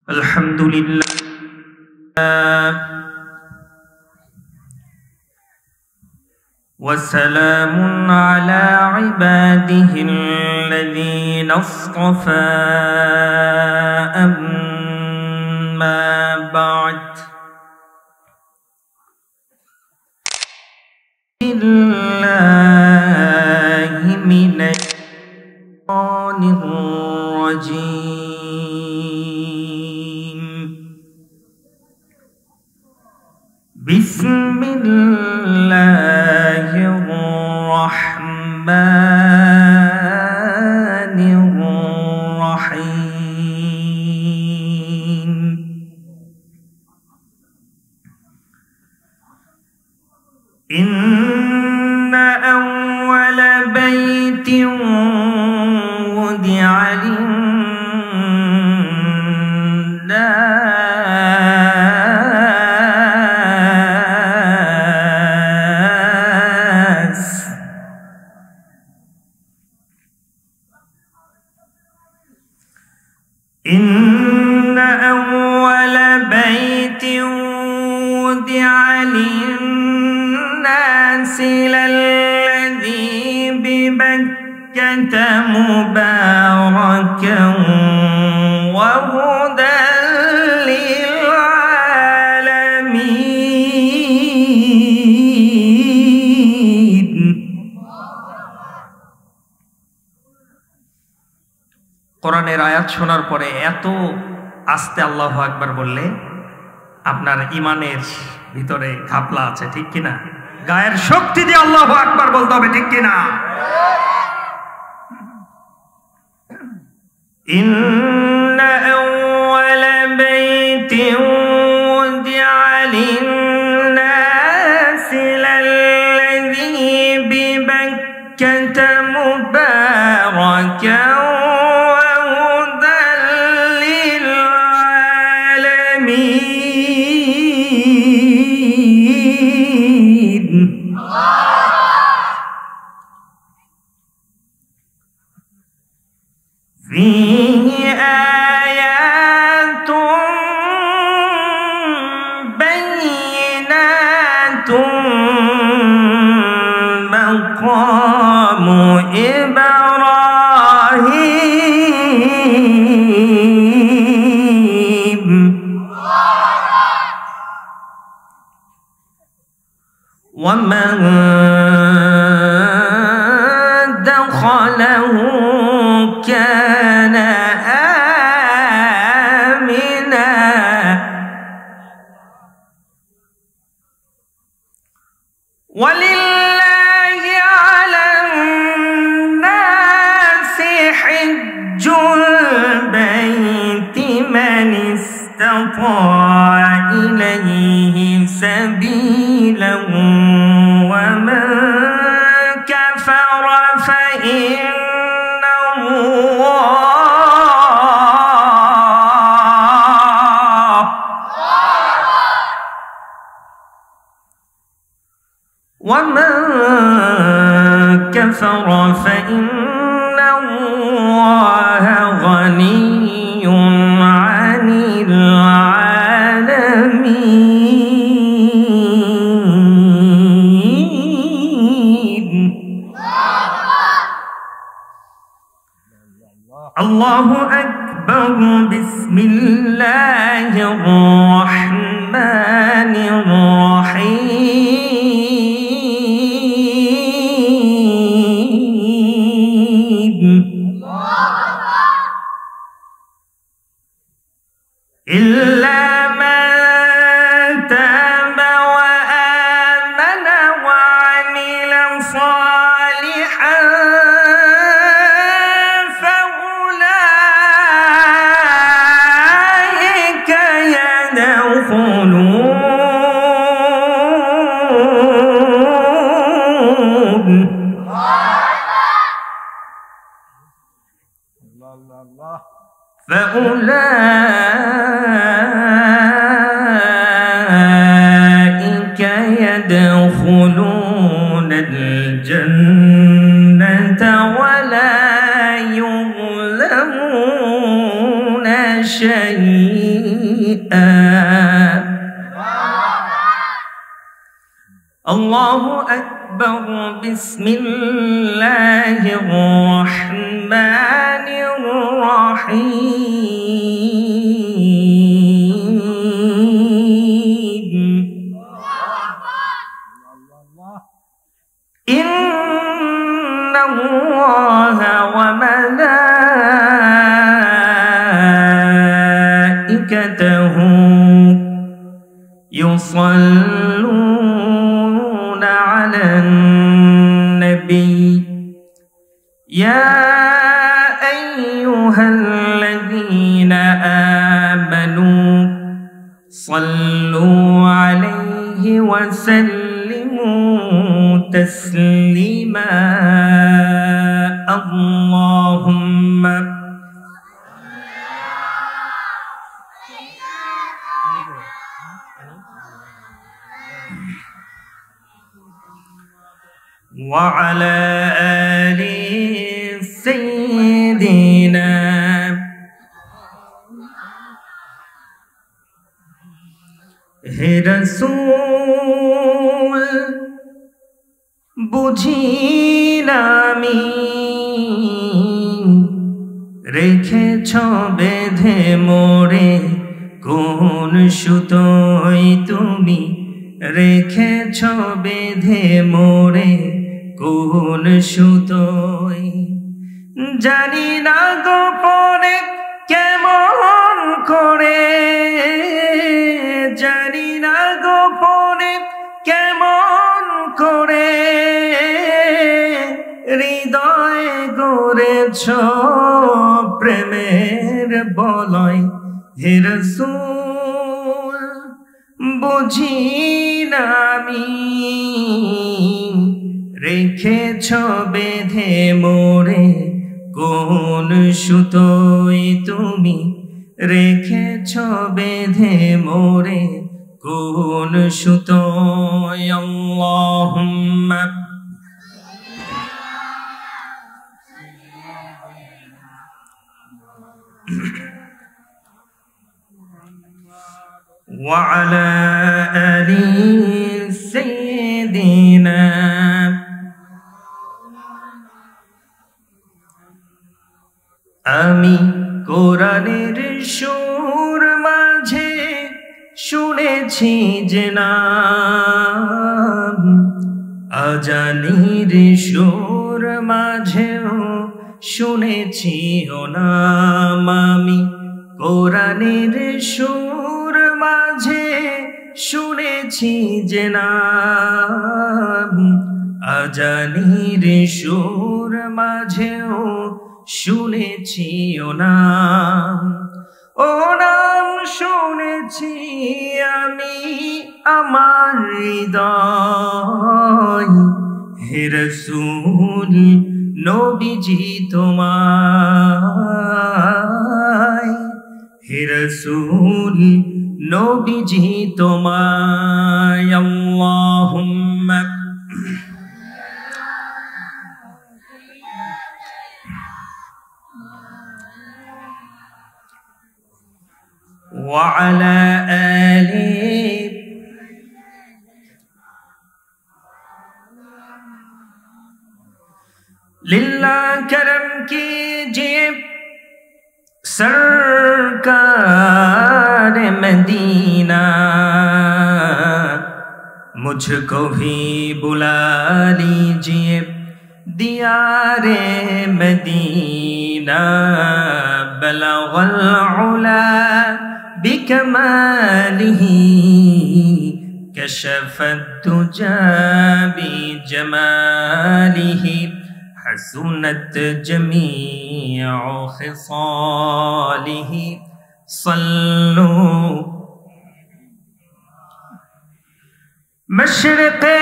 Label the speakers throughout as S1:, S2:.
S1: Alhamdulillah وسلام على عباده الذين اصطفى أما بعد بالله من الشيطان الرجيم بسم الله الرحمن الرحيم إن أول بيت وضع للناس إن أول بيت وضع للناس للذي ببكة مباركا وهدى للعالمين কোরআনের আয়াত শোনার পরে এত আস্তে আল্লাহু আকবার বললে আপনার ঈমানের ভিতরে ঘাপলা আছে, ঠিক কিনা? গায়ের শক্তি দিয়ে আল্লাহু আকবার বলতে হবে, ঠিক কিনা? ইন্না আউওয়ালা বাইতিন উদিআ লিন-নাসি লাল্লাযী বিবাক্কাতা মুবারাকান فيه آيات بينات مقام إبراهيم ومن دخله كان آمنا ولله على الناس حج البيت من استطاع إليه سبيلا ومن كفر فإن ومن كفر فإن الله غني عن العالمين الله أكبر بسم الله الرحمن الرحيم إلا من تاب وآمن وعمل صالحا فأولئك يدخلون الجنة ولا يظلمون شيئا شيئا الله أكبر بسم الله الرحمن الرحيم إن الله وملائكته يصلون على النبي يا أيها الذين آمنوا صلوا عليه وسلموا تسليما اللهم وعلى آل سيدنا হে রাসূল বুঝি না আমি রেখেছ বেঁধে মোরে কোন সুতোয় তুমি রেখেছ বেঁধে মোরে কোন সুতোয় জানি না গোপনে কেমন করে জানি না গোপনে কেমন করে হৃদয় গড়েছ প্রেমের বলয় হে রাসূল বুঝি না আমি রেখেছ বেঁধে মোরে কোন সুতোয় তুমি রেখেছ বেঁধে মোরে কোন সুতোয় আল্লাহুম্মা وعلى آل سيدنا আমি কোরআনের সুর মাঝে শুনেছি যে নাম আজানির সুর মাঝেও শুনেছি ও নাম আমি কোরআনের সুর মাঝে শুনেছি যে নাম আজানির সুর মাঝেও শুনেছি ও নাম শুনেছি আমি আমার হৃদয় হে রাসূল নবীজি তোমায় হে রাসূল নবীজি তোমায় আল্লাহুম্মা وعلى آله लिल्लाह करम कीजिए सरकार मदीना मुझको भी बुला लीजिए दियारे मदीना बलगल उला बिकमालिही कशफत तुजा बिजमालिही हसनत जमीउ खिसालिही सल्लू मशरिक़े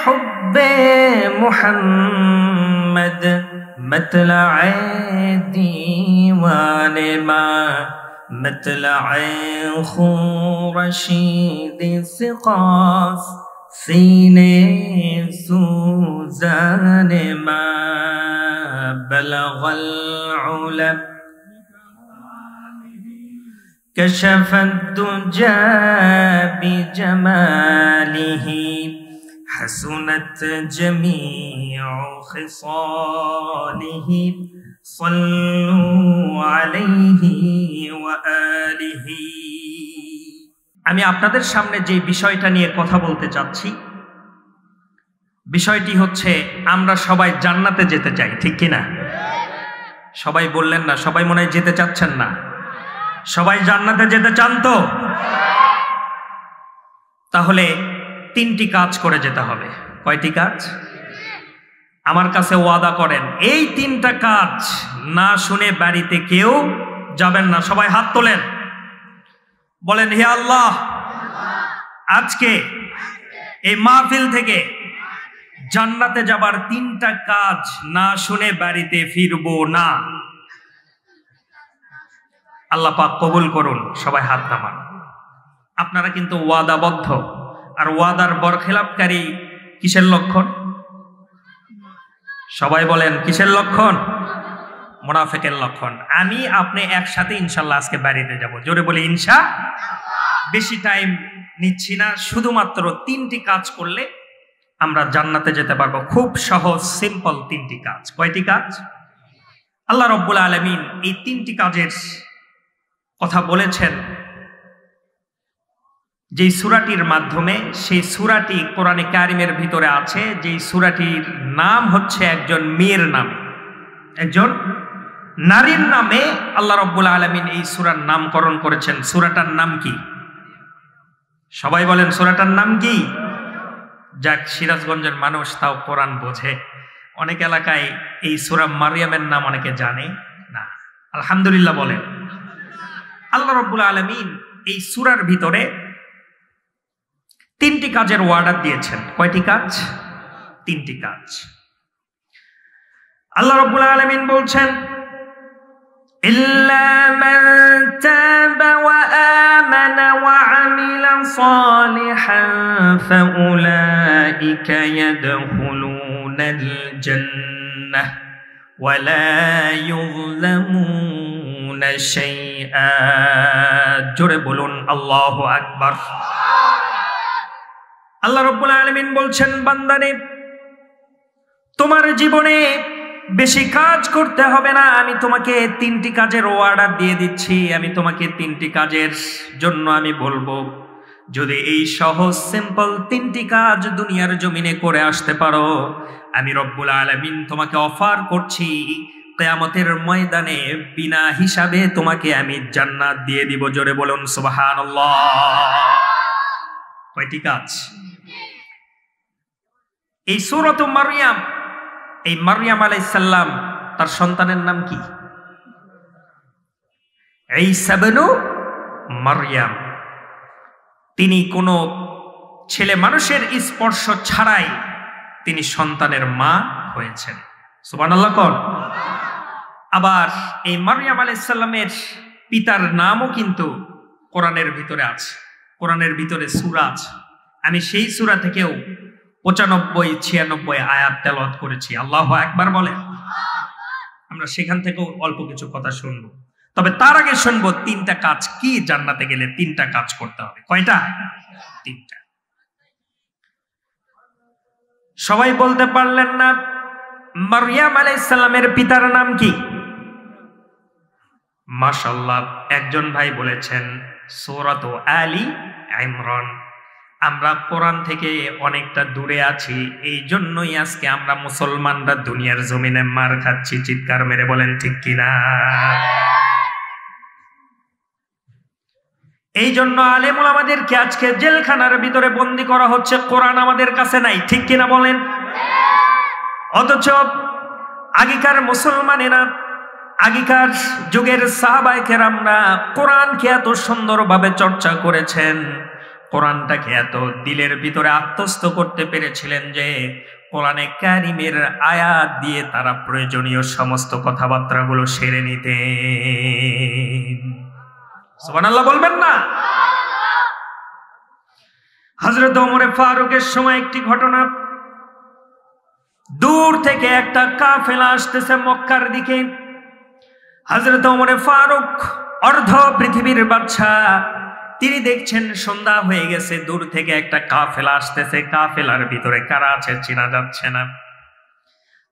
S1: हुब्बे मुहम्मद मतलए दीवाने माँ मतलए खुरशीद सिक़ास सीने सूज़ाने माँ बलगल उला كشف الدجى بجماله حسنت جميع خصاله صلوا عليه وآله। আমি আপনাদের সামনে যে বিষয়টা নিয়ে কথা বলতে চাচ্ছি, বিষয়টি হচ্ছে আমরা সবাই জান্নাতে যেতে চাই, ঠিক কিনা? সবাই বললেন না, সবাই মনে হয় যেতে চাচ্ছেন না। সবাই জান্নাতে যেতে চান তো? তাহলে তিনটি কাজ করে যেতে হবে। কয়টি কাজ? আমার কাছে ওয়াদা করেন, এই তিনটা কাজ না শুনে বাড়িতে কেউ যাবেন না। সবাই হাত তোলেন, বলেন হে আল্লাহ, আজকে এই মাহফিল থেকে জান্নাতে যাবার তিনটা কাজ না শুনে বাড়িতে ফিরবো না। আল্লাহ পাক কবুল করুন। সবাই হাত নামান। আপনারা কিন্তু ওয়াদাবদ্ধ, আর ওয়াদার বরখেলাপকারী কিসের লক্ষণ? সবাই বলেন কিসের লক্ষণ? মুনাফিকের লক্ষণ। আমি আপনি একসাথে ইনশাল্লাহ আজকে বাড়িতে যাব। জোরে বলি ইনশাআল্লাহ। বেশি টাইম নিচ্ছি না, শুধুমাত্র তিনটি কাজ করলে আমরা জান্নাতে যেতে পারবো। খুব সহজ, সিম্পল তিনটি কাজ। কয়টি কাজ? আল্লাহ রাব্বুল আলামিন এই তিনটি কাজের কথা বলেছেন যেই সূরাটির মাধ্যমে। সেই সূরাটি কোরআনে কারিমের ভিতরে আছে, যেই সূরাটির নাম হচ্ছে একজন মেয়ের নামে, একজন নারীর নামে আল্লাহ রাব্বুল আলামিন এই সূরার নামকরণ করেছেন। সূরাটার নাম কি? সবাই বলেন সূরাটার নাম কি? যাক, সিরাজগঞ্জের মানুষ তাও কোরআন বোঝে। অনেক এলাকায় এই সূরা মারইয়ামের নাম অনেকে জানে না। আলহামদুলিল্লাহ বলেন। আল্লাহ রাব্বুল আলামিন এই সূরার ভিতরে তিনটি কাজের ওয়ার্ডার দিয়েছেন। কয়টি কাজ? তিনটি কাজ। আল্লাহ রাব্বুল আলামিন বলছেন, ইল্লা মান তাবা ওয়া আমানা ওয়া আমিলা সালিহান ফাউলাইকা ইয়াদখুলুনাল জান্নাহ ওয়া লা ইউযলামুনা শাইআ। জোরে বলুন আল্লাহু আকবার। আল্লাহ রাব্বুল আলামিন বলছেন, বান্দারে, তোমার জীবনে বেশি কাজ করতে হবে না। আমি তোমাকে তিনটি কাজের অর্ডার দিয়ে দিচ্ছি। আমি তোমাকে তিনটি কাজের জন্য আমি বলবো, যদি এই সহজ সিম্পল তিনটি কাজ দুনিয়ার জমিনে করে আসতে পারো, আমি রব্বুল আলামিন তোমাকে অফার করছি, কিয়ামতের ময়দানে বিনা হিসাবে তোমাকে আমি জান্নাত দিয়ে দিব। জোরে বলুন সুবহানাল্লাহ। কয়টি কাজ? এই সূরাত মারইয়াম, এই মারইয়াম আলাইহিস সালাম, তার সন্তানের নাম কি? ঈসা ইবনে মারইয়াম। তিনি কোনো ছেলে মানুষের স্পর্শ ছাড়াই তিনি সন্তানের মা হয়েছেন। সুবহানাল্লাহ কোন। আবার এই মারইয়াম আলাইহিস সালামের পিতার নামও কিন্তু কোরআনের ভিতরে আছে। কোরআনের ভিতরে সূরা আছে। আমি সেই সূরা থেকেও 95-96 আয়াত তেলাওয়াত করেছি। আল্লাহু আকবার বলেন। আমরা সেখান থেকেও অল্প কিছু কথা শুনবো। তবে তার আগে শুনবো তিনটা কাজ কি জান্নাতে গেলে তিনটা কাজ করতে হবে। কয়টা? তিনটা। সবাই বলতে পারলেন না মারইয়াম আলাইহিস সালামের পিতার নাম কি? মাশাআল্লাহ, একজন ভাই বলেছেন সূরাত আলী ইমরান। আমরা কোরআন থেকে অনেকটা দূরে আছি, এই জন্যই আজকে আমরা মুসলমানরা দুনিয়ার জমিনে মার খাচ্ছি। চিৎকার মেরে বলেন ঠিক কিনা? এই জন্য আলেম ওলামাদেরকে আজকে জেলখানার ভিতরে বন্দী করা হচ্ছে। কোরআন আমাদের কাছে নাই, ঠিক কিনা বলেন? অথচ আগেকার মুসলমানেরা, আগেকার যুগের সাহাবায়ে কেরামরা কোরআনকে এত সুন্দরভাবে চর্চা করেছেন, কোরআনটাকে এত দিলের ভিতরে আত্মস্থ করতে পেরেছিলেন যে কোরআনে কারিমের আয়াত দিয়ে তারা প্রয়োজনীয় সমস্ত কথাবার্তাগুলো সেরে নিতেন। সুবহানাল্লাহ বলবেন না? হযরত ওমর ফারুকের সময় একটি ঘটনা। দূর থেকে একটা কাফেলা আসতেছে মক্কার দিকে। হযরত ওমর ফারুক অর্ধ পৃথিবীর বাদশা, তিনি দেখছেন সন্ধ্যা হয়ে গেছে, দূর থেকে একটা কাফেলা আসতেছে। কাফেলার ভিতরে কারা আছে চেনা যাচ্ছে না।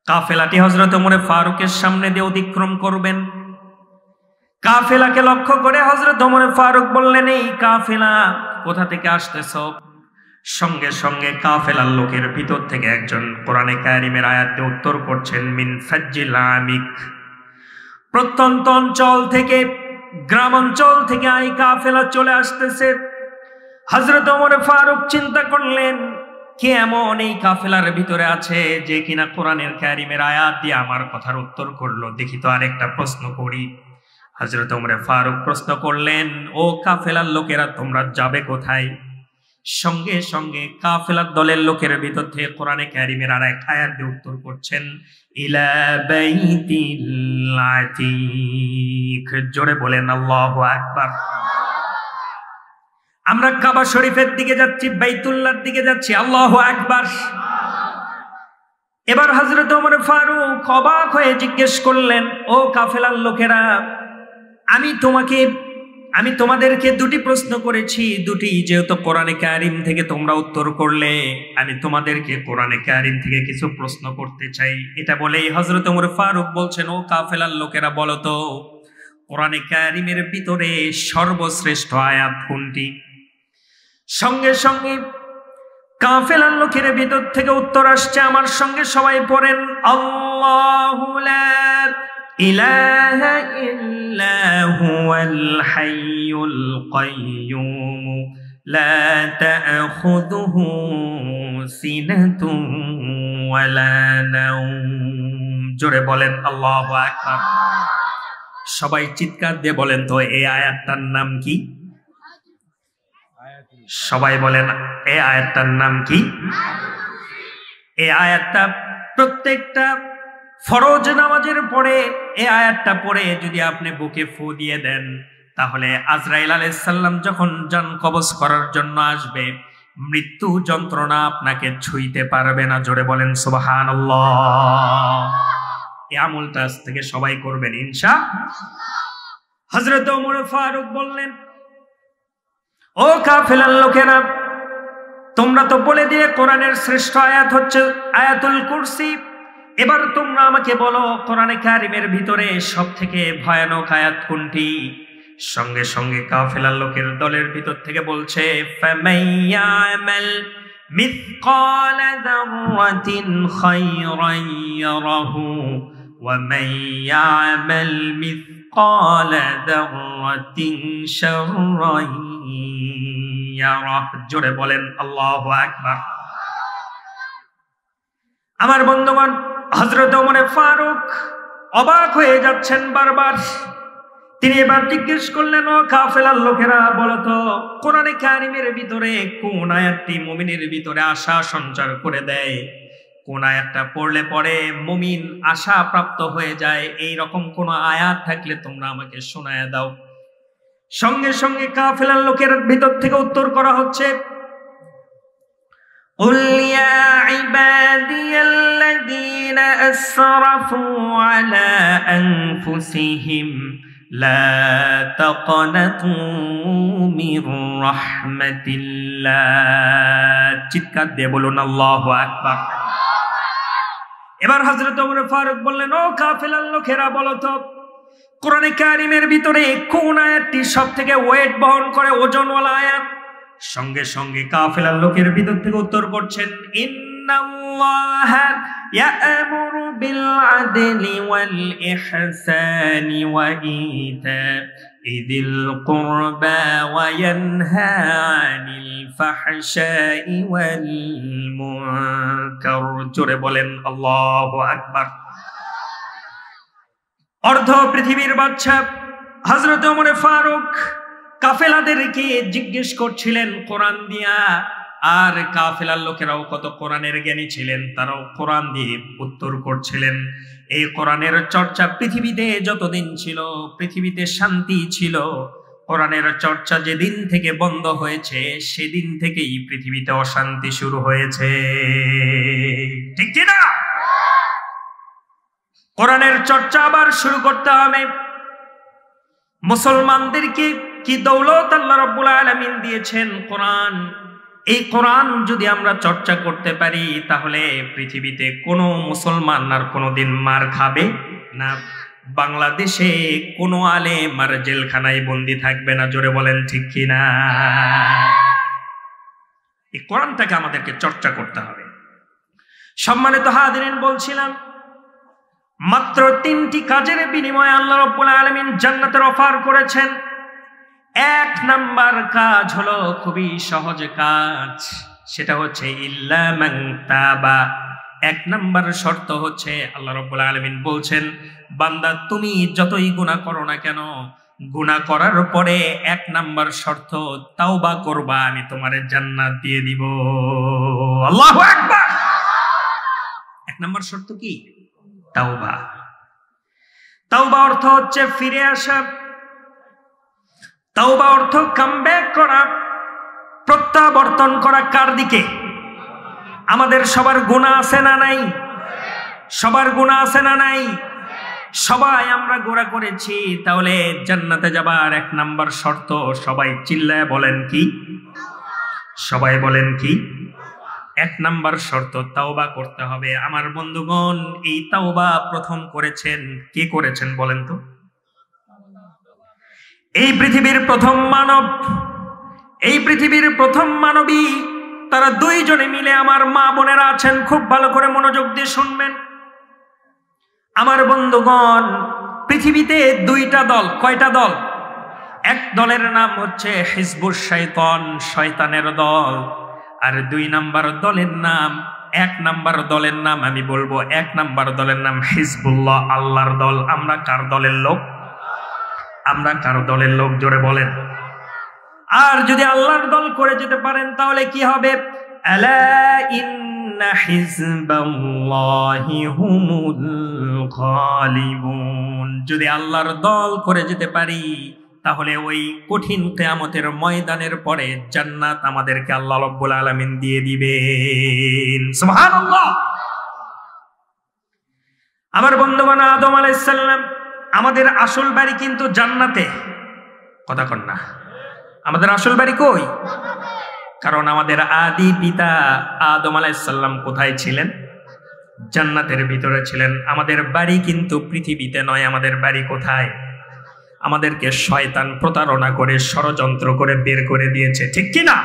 S1: কাফেলাটি হযরত ওমর ফারুকের সামনে দিয়ে অতিক্রম করবেন। কাফেলাকে লক্ষ্য করে হযরত ওমর ফারুক বললেন, এই কাফেলা কোথা থেকে আসতেছ? সঙ্গে সঙ্গে কাফেলার লোকের ভিতর থেকে একজন কোরআনে কারিমের আয়াতে উত্তর করছেন, মিন ফাজ্জিল আমিক, প্রত্যন্ত অঞ্চল থেকে, গ্রাম অঞ্চল থেকে এই কাফেলা চলে আসতেছে। হযরত ওমর ফারুক চিন্তা করলেন, কে এমন এই কাফেলার ভিতরে আছে যে কিনা কোরআনের কারিমের আয়াত দিয়ে আমার কথার উত্তর করলো, দেখি তো আরেকটা প্রশ্ন করি। হযরত ওমর ফারুক প্রশ্ন করলেন, ও কাফেলার লোকেরা, তোমরা যাবে কোথায়? সঙ্গে সঙ্গে কাফেলার দলের লোকের ভিতর থেকে কোরআনে কারিমের আরেক আয়াত দিয়ে উত্তর করছেন, ইলা বাইতিল আতীক। জোরে বলেন আল্লাহু আকবার। আমরা কাবা শরীফের দিকে যাচ্ছি, বাইতুল্লাহর দিকে যাচ্ছি। আল্লাহু আকবার। এবার হযরত ওমর ফারুক অবাক হয়ে জিজ্ঞেস করলেন, ও কাফেলার লোকেরা, আমি তোমাদেরকে দুটি প্রশ্ন করেছি, দুটি যেহেতু কোরআনে কারিম থেকে তোমরা উত্তর করলে, আমি তোমাদেরকে কোরআনে কারিম থেকে কিছু প্রশ্ন করতে চাই। এটা বলেই হযরত ওমর ফারুক বলছেন, ও কাফেলার লোকেরা, বলো তো কোরআনে কারিমের ভিতরে সর্বশ্রেষ্ঠ আয়াত কোনটি? সঙ্গে সঙ্গে কাফেলার লোকের ভিতর থেকে উত্তর আসছে, আমার সঙ্গে সবাই পড়েন, আল্লাহু লা ইলাহা ইল্লা হুয়াল হাইয়ুল কাইয়্যুম লা তা'খুযুহু সিনাতুন ওয়ালা নাওম। জোরে বলেন আল্লাহু আকবার। সবাই চিৎকার দিয়ে বলেন তো, এই আয়াতটার নাম কি? সবাই বলেন, এই আয়াতটার নাম কি? এই আয়াতটা প্রত্যেকটা ফরজ নামাজের পরে এই আয়াতটা পড়ে যদি আপনি বুকে ফু দিয়ে দেন, তাহলে আজরাইল আলাইহিস সালাম যখন জান কবজ করার জন্য আসবে, মৃত্যু যন্ত্রণা আপনাকে ছুঁইতে পারবে না। জোরে বলেন সুবহানাল্লাহ। এই আমলটা আজ থেকে সবাই করবেন ইনশাআল্লাহ। হযরত ওমর ফারুক বললেন, ও কাফেলার লোকেরা, তোমরা তো বলে দিয়ে কোরআনের শ্রেষ্ঠ আয়াত হচ্ছে আয়াতুল কুরসি। এবার তোমরা আমাকে বলো, কোরআনে কারিমের ভিতরে সবথেকে ভয়ানক আয়াত কোনটি? সঙ্গে সঙ্গে কাফেলার লোকের দলের ভিতর থেকে বলছে, ফামাইয়ামাল মিসকালা যাররাতিন খায়রান ইয়ারাহু ওয়া মাইয়ামাল মিসকালা যাররাতিন শাররান ইয়ারাহ। জোরে বলেন আল্লাহু আকবার। আমার বন্ধুগণ, হযরত ওমর ফারুক অবাক হয়ে যাচ্ছেন বারবার। তিনি এবার জিজ্ঞেস করলেন, ও কাফেলার লোকেরা, বলো তো কোরআনে কারিমের ভিতরে কোন আয়াতটি মুমিনের ভিতরে আশা সঞ্চার করে দেয়? কোন আয়াতটা পড়লে পরে মুমিন আশা প্রাপ্ত হয়ে যায়? এই রকম কোন আয়াত থাকলে তোমরা আমাকে শোনায়া দাও। সঙ্গে সঙ্গে কাফেলার লোকের ভিতর থেকে উত্তর করা হচ্ছে, قل يا عبادي الذين أسرفوا على أنفسهم لا تقنطوا من رحمة الله। চিৎকার দিয়ে বলুন আল্লাহু আকবার। এবার হযরত ওমর ফারুক বললেন, ও কাফেলার লোকেরা, বলো তো কোরআনে কারিমের ভিতরে কোন আয়াতটি সবথেকে ওয়েট বহন করে, ওজনওয়ালা আয়াত? সঙ্গে সঙ্গে কাফেলার লোকের ভিতর থেকে উত্তর করছেন, ইন্নাল্লাহা ইয়া'মুরু বিল আদলি ওয়াল ইহসানি ওয়া ইতা'যিল কুরবা ওয়া ইয়ানহা আনিল ফাহশাই ওয়াল মুনকার। জোরে বলেন আল্লাহু আকবার। অর্ধ পৃথিবীর বাদশা হযরত ওমর ফারুক কাফেলাদেরকে জিজ্ঞেস করছিলেন কোরআন দিয়া, আর কাফেলার লোকেরাও কত কোরআনের জ্ঞানী ছিলেন, তারাও কোরআন দিয়ে উত্তর করছিলেন। এই কোরআনের চর্চা পৃথিবীতে যতদিন ছিল, পৃথিবীতে শান্তি ছিল। কোরআনের চর্চা যেদিন থেকে বন্ধ হয়েছে, সেদিন থেকেই পৃথিবীতে অশান্তি শুরু হয়েছে। ঠিক কি না? কোরআনের চর্চা আবার শুরু করতে হবে। মুসলমানদেরকে কি দৌলত আল্লাহ রাব্বুল আলামিন দিয়েছেন কোরআন। এই কোরআন যদি আমরা চর্চা করতে পারি তাহলে পৃথিবীতে কোনো মুসলমান আর কোনোদিন মার খাবে না। বাংলাদেশে কোনো আলেম আর জেলখানায় বন্দী থাকবে না। জোরে বলেন ঠিক কিনা? এই কোরআনটাকে আমাদেরকে চর্চা করতে হবে। সম্মানিত হাজিরিন, বলছিলাম মাত্র 3টি কাজের বিনিময়ে আল্লাহ রাব্বুল আলামিন জান্নাতের অফার করেছেন। 1 নাম্বার কাজ হলো খুবই সহজ কাজ, সেটা হচ্ছে ইল্লা মান তাবা। 1 নাম্বার শর্ত হচ্ছে আল্লাহ রাব্বুল আলামিন বলছেন, বান্দা তুমি যতই গুনাহ করো না কেন, গুনাহ করার পরে 1 নাম্বার শর্ত তাওবা করবা, আমি তোমারে জান্নাত দিয়ে দিব। আল্লাহু আকবার। 1 নাম্বার শর্ত কি? তাওবা। তাওবা অর্থ হচ্ছে ফিরে আসা। তাওবা অর্থ কামব্যাক করা, প্রত্যাবর্তন করা। কার দিকে? আমাদের সবার গুনাহ আছে না নাই? সবার গুনাহ আছে না নাই? সবাই আমরা গুনাহ করেছি। তাহলে জান্নাতে যাবার 1 নাম্বার শর্ত, সবাই চিল্লায় বলেন কি? সবাই বলেন কি? 1 নাম্বার শর্ত তাওবা করতে হবে। আমার বন্ধুগণ, এই তাওবা প্রথম করেছেন কে? করেছেন বলেন তো? এই পৃথিবীর প্রথম মানব, এই পৃথিবীর প্রথম মানবী, তারা 2 জনে মিলে। আমার মা বোনেরা আছেন, খুব ভালো করে মনোযোগ দিয়ে শুনবেন। আমার বন্ধুগণ, পৃথিবীতে 2টা দল। কয়টা দল? 1 দলের নাম হচ্ছে হিজবুশ শাইতান, শয়তানের দল। আর 2 নাম্বার দলের নাম, 1 নাম্বার দলের নাম আমি বলবো, 1 নাম্বার দলের নাম হিজবুল্লাহ, আল্লাহর দল। আমরা কার দলের লোক? আমরা কার দলের লোক? জোরে বলেন। আর যদি আল্লাহর দল করে যেতে পারেন তাহলে কি হবে? আলা ইন্না হিজবাল্লাহি হুমুল গালিবুন। যদি আল্লাহর দল করে যেতে পারি তাহলে ওই কঠিন কিয়ামতের ময়দানের পরে জান্নাত আমাদেরকে আল্লাহ রাব্বুল আলামিন দিয়ে দিবেন। সুবহানাল্লাহ। আমার বন্ধুগণ, আদম আলাইহিস সালাম, আমাদের আসল বাড়ি কিন্তু জান্নাতে। কথা কন না? আমাদের আসল বাড়ি কই? কারণ আমাদের আদি পিতা আদম আলাইহিস সালাম কোথায় ছিলেন? জান্নাতের ভিতরে ছিলেন। আমাদের বাড়ি কিন্তু পৃথিবীতে নয়। আমাদের বাড়ি কোথায়? আমাদেরকে শয়তান প্রতারণা করে, ষড়যন্ত্র করে বের করে দিয়েছে, ঠিক কিনা?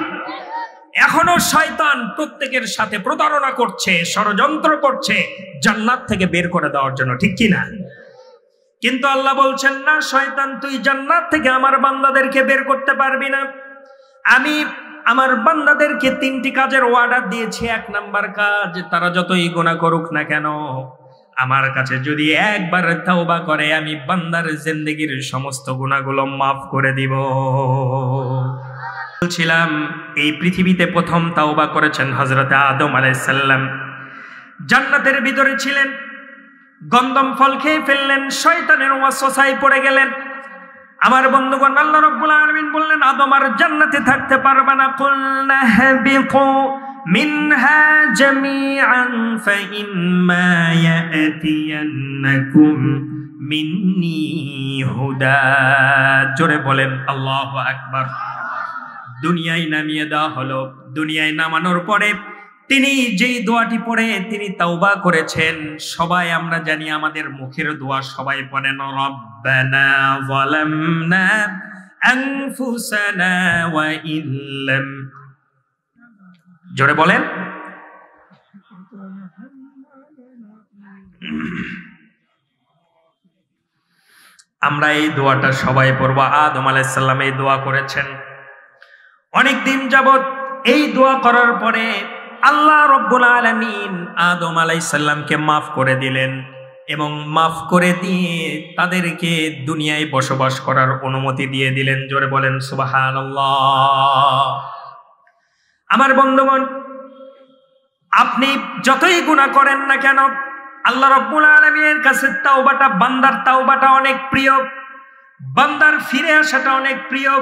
S1: এখনো শয়তান প্রত্যেকের সাথে প্রতারণা করছে, ষড়যন্ত্র করছে জান্নাত থেকে বের করে দেওয়ার জন্য, ঠিক কিনা? কিন্তু আল্লাহ বলছেন, না শয়তান, তুই জান্নাত থেকে আমার বান্দাদেরকে বের করতে পারবি না। আমি আমার বান্দাদেরকে 3টি কাজের অর্ডার দিয়েছি। 1 নাম্বার কাজ, তারা যতই গুনাহ করুক না কেন, আমার কাছে যদি একবার তাওবা করে, আমি বান্দার জিন্দেগির সমস্ত গুনাহগুলো মাফ করে দিব। বলছিলাম এই পৃথিবীতে প্রথম তাওবা করেছেন হযরত আদম আলাইহিস সালাম। জান্নাতের ভিতরে ছিলেন, গন্ধম ফল খেয়ে ফেললেন, শয়তানের ওয়াসওয়াসায় পড়ে গেলেন। আমার বন্ধুগণ, আল্লাহ রাব্বুল আলামিন বললেন, আদম আর জান্নাতে থাকতে পারবে না। কুলনা হাবিতু মিনহা জামিআন ফাইম্মা ইয়াতিয়ান্নাকুম মিন্নি হুদা। জোরে বলেন আল্লাহু আকবার। দুনিয়ায় নামিয়ে দেওয়া হলো। দুনিয়ায় নামানোর পরে তিনি যেই দোয়াটি পড়ে তিনি তাওবা করেছেন, সবাই আমরা জানি, আমাদের মুখের দোয়া সবাই পড়েন, রব্বানা যালামনা আনফুসানা ওয়া ইল্লাম। জোরে বলেন। আমরা এই দোয়াটা সবাই পড়ব। আদম আলাইহিস সালাম এই দোয়া করেছেন। অনেক দিন যাবত এই দোয়া করার পরে আল্লাহ রাব্বুল আলামিন আদম আলাইহিস সালামকে মাফ করে দিলেন এবং মাফ করে দিয়ে তাদেরকে দুনিয়ায় বসবাস করার অনুমতি দিয়ে দিলেন। জোরে বলেন সুবহানাল্লাহ। আমার বন্ধুগণ, আপনি যতই গুনাহ করেন না কেন, আল্লাহ রাব্বুল আলামিনের কাছে তাওবাটা, বান্দার তাওবাটা অনেক প্রিয়, বান্দার ফিরে আসাটা অনেক প্রিয়,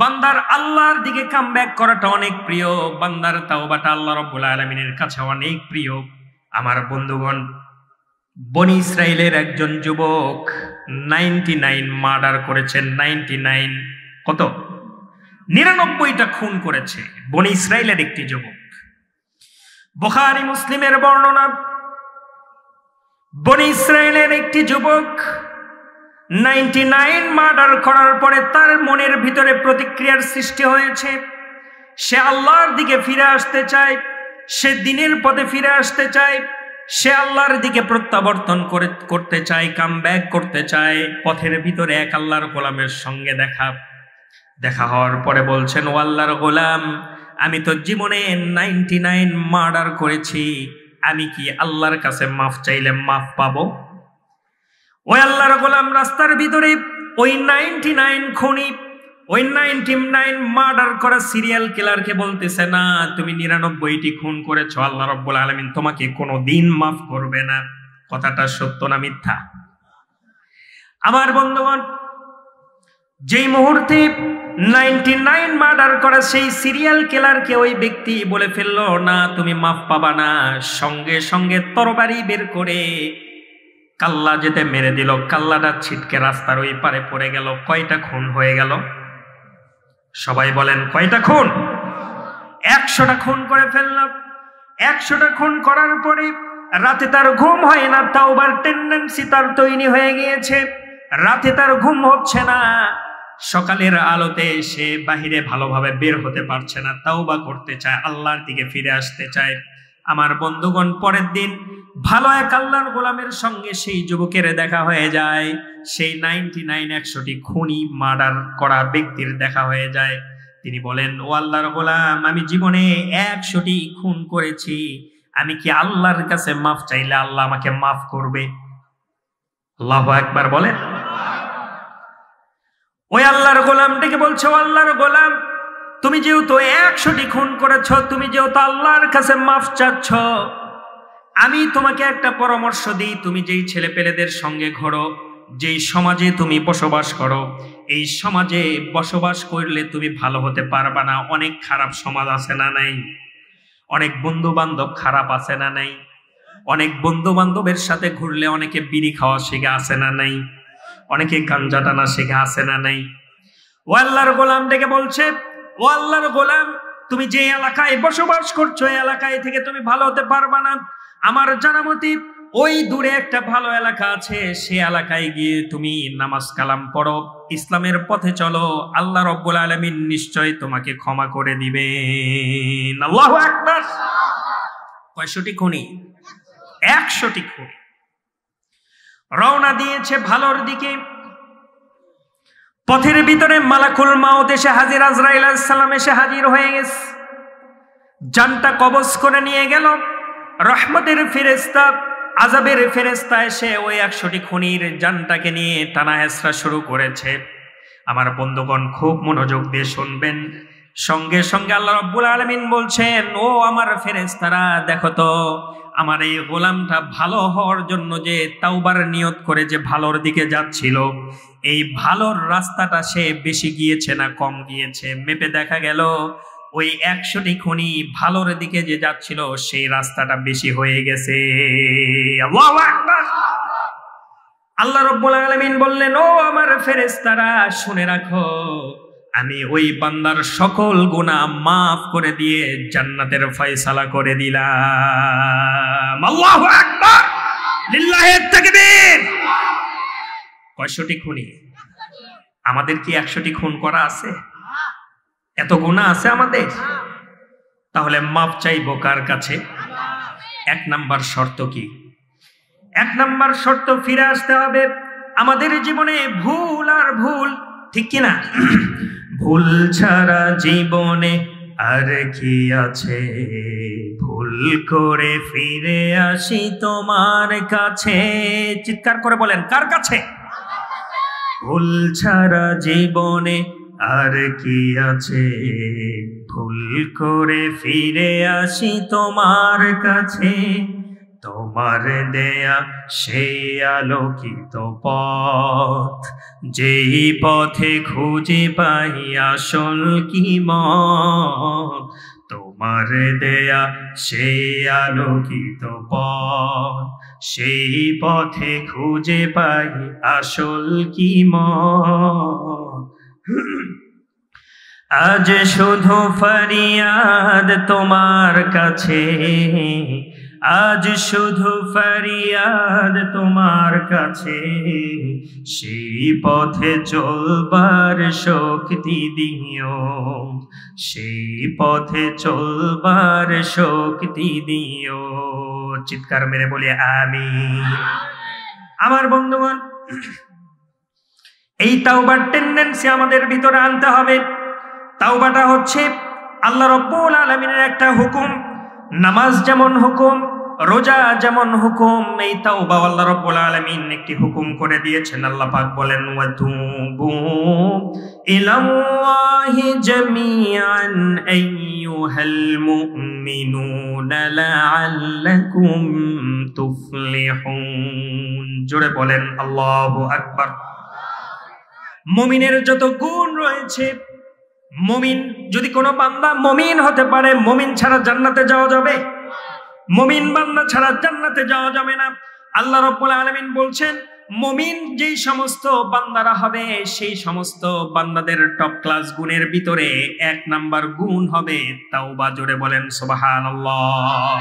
S1: বান্দার আল্লাহর দিকে কামব্যাক করাটা অনেক প্রিয়, বান্দার তাওবাটা আল্লাহ রাব্বুল আলামিনের কাছে অনেক প্রিয়। আমার বন্ধুগণ, বনি ইসরাইলের একজন যুবক 99 মার্ডার করেছেন। 99 কত? 99টা খুন করেছে বনি ইসরাইলের একটি যুবক। বুখারী মুসলিমের বর্ণনা, বনি ইসরাইলের একটি যুবক 99 মার্ডার করার পরে তার মনের ভিতরে প্রতিক্রিয়ার সৃষ্টি হয়েছে। সে আল্লাহর দিকে ফিরে আসতে চায়, সে দিনের পথে ফিরে আসতে চায়, সে আল্লাহর দিকে প্রত্যাবর্তন করতে চায়, কাম ব্যাক করতে চায়। পথের ভিতরে এক আল্লাহর গোলামের সঙ্গে দেখা হওয়ার পরে বলছেন, ও আল্লাহর গোলাম, আমি তো জীবনে 99 মার্ডার করেছি, আমি কি আল্লাহর কাছে মাফ চাইলে মাফ পাবো? ওই আল্লাহর গোলাম রাস্তার ভিতরে ওই 99 খুনি, ওই 99 মার্ডার করা সিরিয়াল কিলারকে বলতেছে, না তুমি 99টি খুন করেছো, আল্লাহ রাব্বুল আলামিন তোমাকে কোনোদিন মাফ করবে না। কথাটা সত্য না মিথ্যা? আমার বন্ধুগণ, যেই মুহূর্তে 99 মার্ডার করা সেই সিরিয়াল কিলারকে ওই ব্যক্তি বলে ফেললো, না তুমি মাফ পাবা না, সঙ্গে সঙ্গে তরবারি বের করে কাল্লা যেতে মেরে দিল। কাল্লাটা ছিটকে রাস্তার ওই পারে পড়ে গেল। কয়টা খুন হয়ে গেল? সবাই বলেন কয়টা খুন? 100টা খুন করে ফেললাম। 100টা খুন করার পরে রাতে তার ঘুম হয় না, তাওবার টেন্ডেন্সি তার তৈরি হয়ে গিয়েছে। রাতে তার ঘুম হচ্ছে না, সকালের আলোতে সে বাহিরে ভালোভাবে বের হতে পারছে না, তাওবা করতে চায়, আল্লাহর দিকে ফিরে আসতে চায়। আমার বন্ধুগণ, পরের দিন ভালো এক আল্লাহর গোলামের সঙ্গে সেই যুবকের দেখা হয়ে যায়। সেই 100টি খুনি মার্ডার করা ব্যক্তির দেখা হয়ে যায়। তিনি বলেন, ও আল্লাহর গোলাম, আমি জীবনে 100টি খুন করেছি, আমি কি আল্লাহর কাছে মাফ চাইলে আল্লাহ আমাকে মাফ করবে? আল্লাহু আকবার বলেন। ওই আল্লাহর গোলাম ডেকে বলছে, ও আল্লাহর গোলাম, তুমি যেহেতু 100টি খুন করেছ, তুমি যেহেতু আল্লাহর কাছে মাফ চাচ্ছ, আমি তোমাকে একটা পরামর্শ দিই। তুমি যেই ছেলে পেলেদের সঙ্গে ঘোরো, যেই সমাজে তুমি বসবাস করো, এই সমাজে বসবাস করলে তুমি ভালো হতে পারবা না। অনেক খারাপ সমাজ আছে না নাই? অনেক বন্ধু বান্ধব খারাপ আছে না নাই? অনেক বন্ধু বান্ধবের সাথে ঘুরলে অনেকে বিড়ি খাওয়া শিখে আছে না নাই? অনেকে গাঞ্জা টানা শিখে আছে না নাই? ও আল্লাহর গোলাম ডেকে বলছে, ও আল্লাহর গোলাম, তুমি যে এলাকায় বসবাস করছো, এই এলাকায় থেকে তুমি ভালো হতে পারবা না। আমার জানা মতে ওই দূরে একটা ভালো এলাকা আছে, সে এলাকায় গিয়ে তুমি নামাজ কালাম পড়ো, ইসলামের পথে চলো, আল্লাহ রাব্বুল আলামিন নিশ্চয় তোমাকে ক্ষমা করে দিবেন। আল্লাহু আকবার। কয়শটি খুনি? 100টি খুনি। রওনা দিয়েছে ভালোর দিকে। পথের ভিতরে মালাকুল মাউত এসে হাজির, আজরাইল আলাইহিস সালাম এসে হাজির হয়ে গেছে। জানটা কবজ করে নিয়ে গেল। রহমতের ফেরেশতা, আযাবের ফেরেশতা এসে ওই 100টি খুনির জানটাকে নিয়ে টানা হেঁচড়া শুরু করেছে। আমার বন্ধুগণ, খুব মনোযোগ দিয়ে শুনবেন। সঙ্গে সঙ্গে আল্লাহ রাব্বুল আলামিন বলছেন, ও আমার ফেরেশতারা, দেখো তো আমার এই গোলামটা ভালো হওয়ার জন্য যে তাওবার নিয়ত করে যে ভালোর দিকে যাচ্ছিল, এই ভালোর রাস্তাটা সে বেশি গিয়েছে না কম গিয়েছে? মেপে দেখা গেল ওই 100টি খুনি ভালোর দিকে যে যাচ্ছিল সেই রাস্তাটা বেশি হয়ে গেছে। আল্লাহু আকবার। আল্লাহ রাব্বুল আলামিন বললেন, ও আমার ফেরেশতারা, শুনে রাখো, আমি ওই বান্দার সকল গুনাহ মাফ করে দিয়ে জান্নাতের ফয়সালা করে দিলাম। আল্লাহু আকবার, লিল্লাহিত তাকবীর। কয়শটি খুনি? আমাদের কি 100টি খুন করা আছে? এত গুনাহ আছে আমাদের? তাহলে মাফ চাইবো কার কাছে? 1 নাম্বার শর্ত কি? 1 নাম্বার শর্ত, ফিরে আসতে হবে। আমাদের জীবনে ভুল আর ভুল, ঠিক কিনা? ভুল ছাড়া জীবনে আর কি আছে? ভুল করে ফিরে আসি তোমার কাছে। চিৎকার করে বলেন, কার কাছে? ভুল ছাড়া জীবনে আর কি আছে? ভুল করে ফিরে আসি তোমার কাছে। তোমার দেয়া সেই আলোকিত পথ, যেই পথে খুঁজে পাই আসল কি মত। তোমার দেয়া সেই আলোকিত পথ, সেই পথে খুঁজে পাই আসল কি মত। আজ শুধু ফরিয়াদ তোমার কাছে, আজ শুধু ফরিয়াদ তোমার কাছে, সেই পথে চলবার শক্তি দিও, সেই পথে চলবার শক্তি দিও। চিৎকার মেরে বলি আমিন। আমার বন্ধুগণ, এই তাওবার টেন্ডেন্সি আমাদের ভিতরে আনতে হবে। তাওবাটা হচ্ছে আল্লাহ রাব্বুল আলামিনের একটা হুকুম। নামাজ যেমন হুকুম, রোজা যেমন হুকুম, এই তাওবা আল্লাহ রাব্বুল আলামিন একটি হুকুম করে দিয়েছেন। আল্লাহ পাক বলেন, ওয়াতুবু ইলাল্লাহি জামিআন আইয়ুহাল মুমিনুনা লাআল্লাকুম তুফলিহুন। জোরে বলেন আল্লাহু আকবার। মুমিনের যত গুণ রয়েছে, মুমিন যদি কোনো বান্দা মুমিন হতে পারে, মুমিন ছাড়া জান্নাতে যাওয়া যাবে? মুমিন বান্দা ছাড়া জান্নাতে যাওয়া যাবে না। আল্লাহ রাব্বুল আলামিন বলছেন, মুমিন যেই সমস্ত বান্দারা হবে, সেই সমস্ত বান্দাদের টপ ক্লাস গুণের ভিতরে 1 নাম্বার গুণ হবে তাওবা। জোরে বলেন সুবহানাল্লাহ।